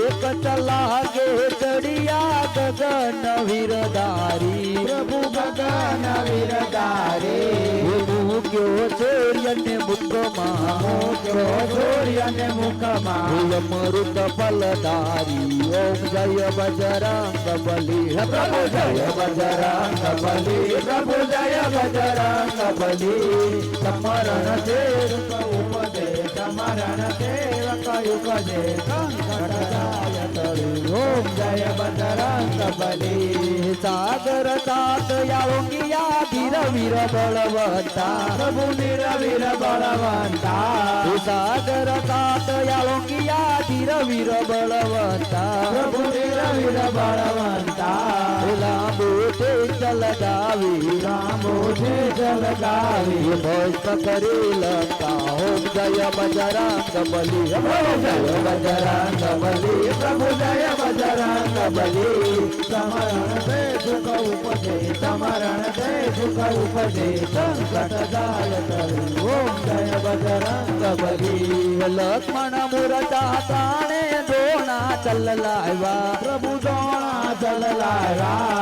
એક ચલાગે ચડિયા ગગન વીરધારી પ્રભુ ગગન વીરધારી મૂક્યો ચોર્યને મુખમાં મૂક્યો સૂર્યને મુખમાં અમૃત ફલધારી ઓમ જય બજરંગ બલી પ્રભુ જય બજરંગ બલી પ્રભુ જય બજરંગ બલી સમરણ સેવક ઉપજે સમરણ સેવક ઉપજે સંકટ જાય ટળી ઓમ જય બજરંગ બલી સાગર સાત યાળોંગિયા ધીર વીર બળવંતા પ્રભુ નિરવીર બળવંતા સાગર સાત યાળોંગિયા ધીર વીર બળવંતા પ્રભુ નિરવીર બળવંતા લાંબુ તે ચલગાવી રામો છે જલગાવી ભસ્મ કરી લંકા ઓમ જય બજરંગ બલી પ્રભુ જય બજરંગ બલી પ્રભુ જય બજરંગ બલી સમરણ સે સુખ ઉપજે સમરણ સે સુખ ઉપજે સંકટ જાય ટળી ઓમ જય બજરંગ બલી લક્ષ્મણ મુરતા તાણે દોણા ચલ લાવ્યા પ્રભુ દોણા જલ લાવ્યા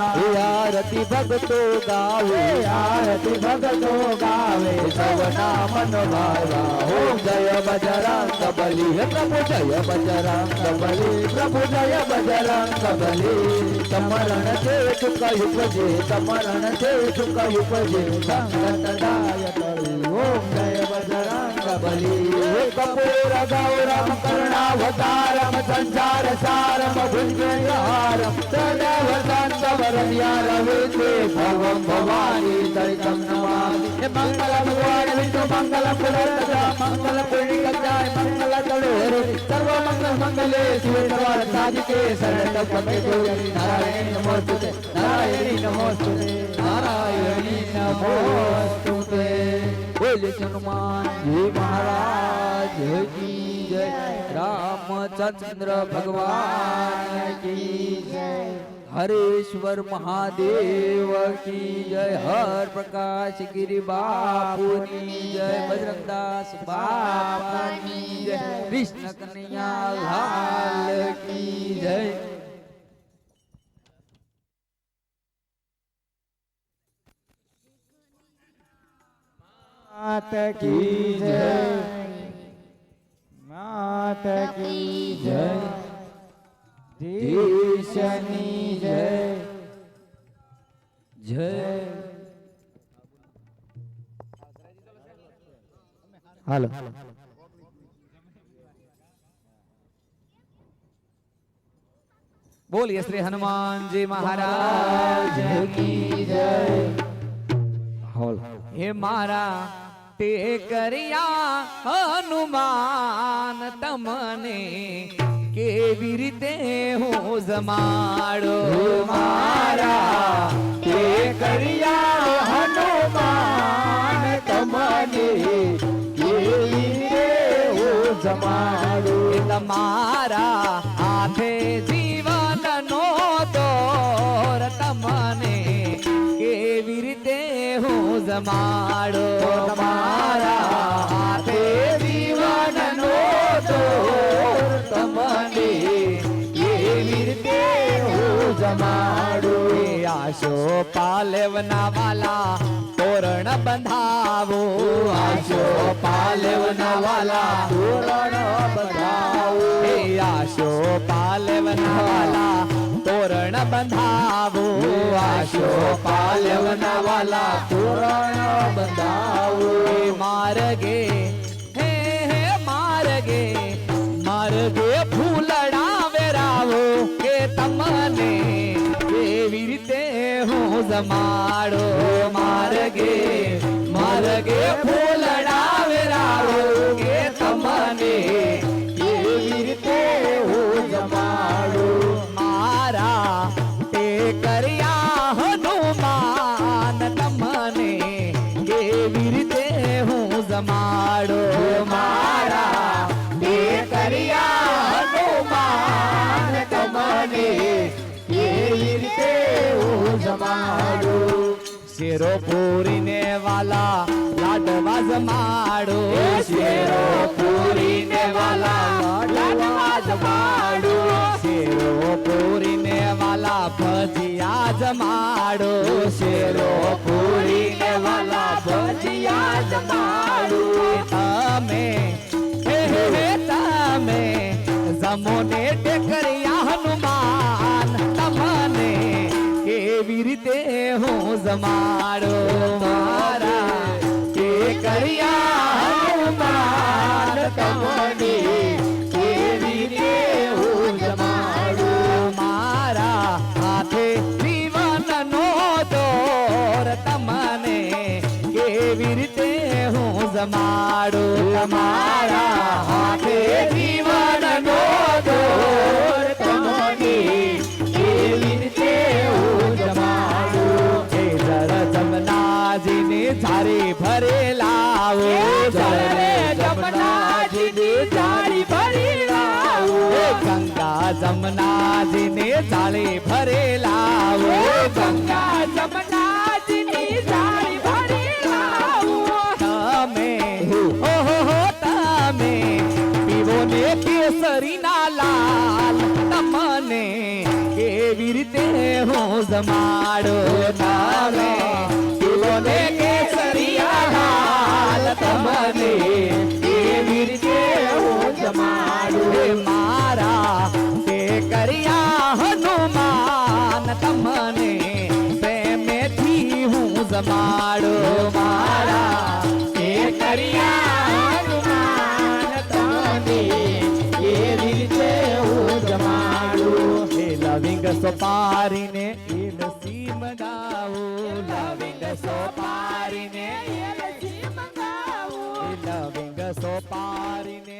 આરતી ભગતો ગાવે આરતી ભગતો ગાવે સવના મન ભાવા ઓમ જય બજરંગ બલી પ્રભુ જય બજરંગ બલી પ્રભુ જય બજરંગ બલી સમરણ છે સુખ ઉપજે સમરણ છે સુખ ઉપજે સંકટ જાય ટળી ઓમ જય બજરંગ બલી કપૂર ગૌરમ કર્ણાવતારમ સંસાર સારમ ભુજગહારમ સદૈવ શાંતવરમ યારવિંદે ભવમ ભવાની દરિતમ નમામિ હે મંગલ ભગવાન વિષ્ણુ મંગલ પુરસ્તજા મંગલ પુણ્યકજાય મંગલ તળોરે સર્વ મંગલ મંગલે શિવ સર્વાર સાધિકે શરણ તપકે જોગી નારાયણી નમોસ્તુતે નારાયણી નમોસ્તુતે નારાયણી નમોસ્તુતે બોલે હનુમાનજી મહારાજ કી જય રામચંદ્ર ભગવાન કી જય હરેશ્વર મહાદેવ કી જય હર પ્રકાશ ગિરી બાપુની જય બજરંગદાસ બાપાની જય કૃષ્ણ કનૈયા લાલ કી જય માત કી જય માત કી જય દેશની જય જય હાલો બોલીએ શ્રી હનુમાનજી મહારાજ કી જય હોલ હે મારા તે કર્યા હનુમાન તમને કેવી રીતે હું જમાડો મારા તે કર્યા હનુમાન તમને કેવી રે હું જમાડું એ તમારા હાથે જીવનનો દોર તમને કેવી રીતે હું જમાડો તમારા હાથે જીવનનો દોર તમને કેવી રીતે હું જમાડું આશો પાલેવના વાલા તોરણ બંધાવો આશો પાલેવના વાલા તોરણ બંધાવો આશો પાલેવના વાલા તોરણ બંધાવો આશો પાલેવના વાલા તોરણ બંધાવો માર્ગે હે હે માર્ગે માર્ગે ફૂલડા વેરાવો કે તમને કેવી રીતે જમાડો માર્ગે માર્ગે ફૂલડા વેરાવો કે તમને એવી રીતે હું જમાડું મારા તે કર્યા હનુમાન તમને કેવી રીતે હું જમાડો મારા તે કર્યા હનુમાન તમને એવી રીતે હું જમાડું શેરો પૂરીને વાલા લાડવા જમાડો શેરો પૂરીને વાલા લાડવા જમાડું શેરો પૂરીને વાલા ભજીયા જમાડો શેરો પૂરીને વાલા ભજીયા જમાડું તમે હે તમે જમો ને ટેકરિયા હનુમાન તમને કેવી રીતે હું જમાડો મારા તે કર્યા હનુમાન તમને કેવી રીતે હું જમાડું મારા હાથે જીવનનો દોર તમને કેવી રીતે હું જમાડો મારા હાથે જીવનનો દોર તમને કેવી રીતે હું જમાડું હે જળ જમનાજીને ઝારી ભરે લાવો જળે જમનાજીની જાળી ભરી લાવો હે ગંગા જમનાજીને ઝાડી ભરે લાવો ગંગા જમનાજીની જાળી ભરી લાવો તમે ઓહો તમે પીવો ને કેસરીના લાલ તમને કેવી રીતે હું જમાડો તમે પીવો ને કેસરીયા લાલ તમને કેવી રીતે હું જમાડું હે મારા તે કર્યા હનુમાન તમને પ્રેમેથી હું જમાડો મારા તે કર્યા હનુમાન તમને કેવી રીતે હું જમાડું હે લવિંગ સોપારીને એલસી મંગાવો લવિંગ સોપારીને મંગાવું લવિંગ સોપારીને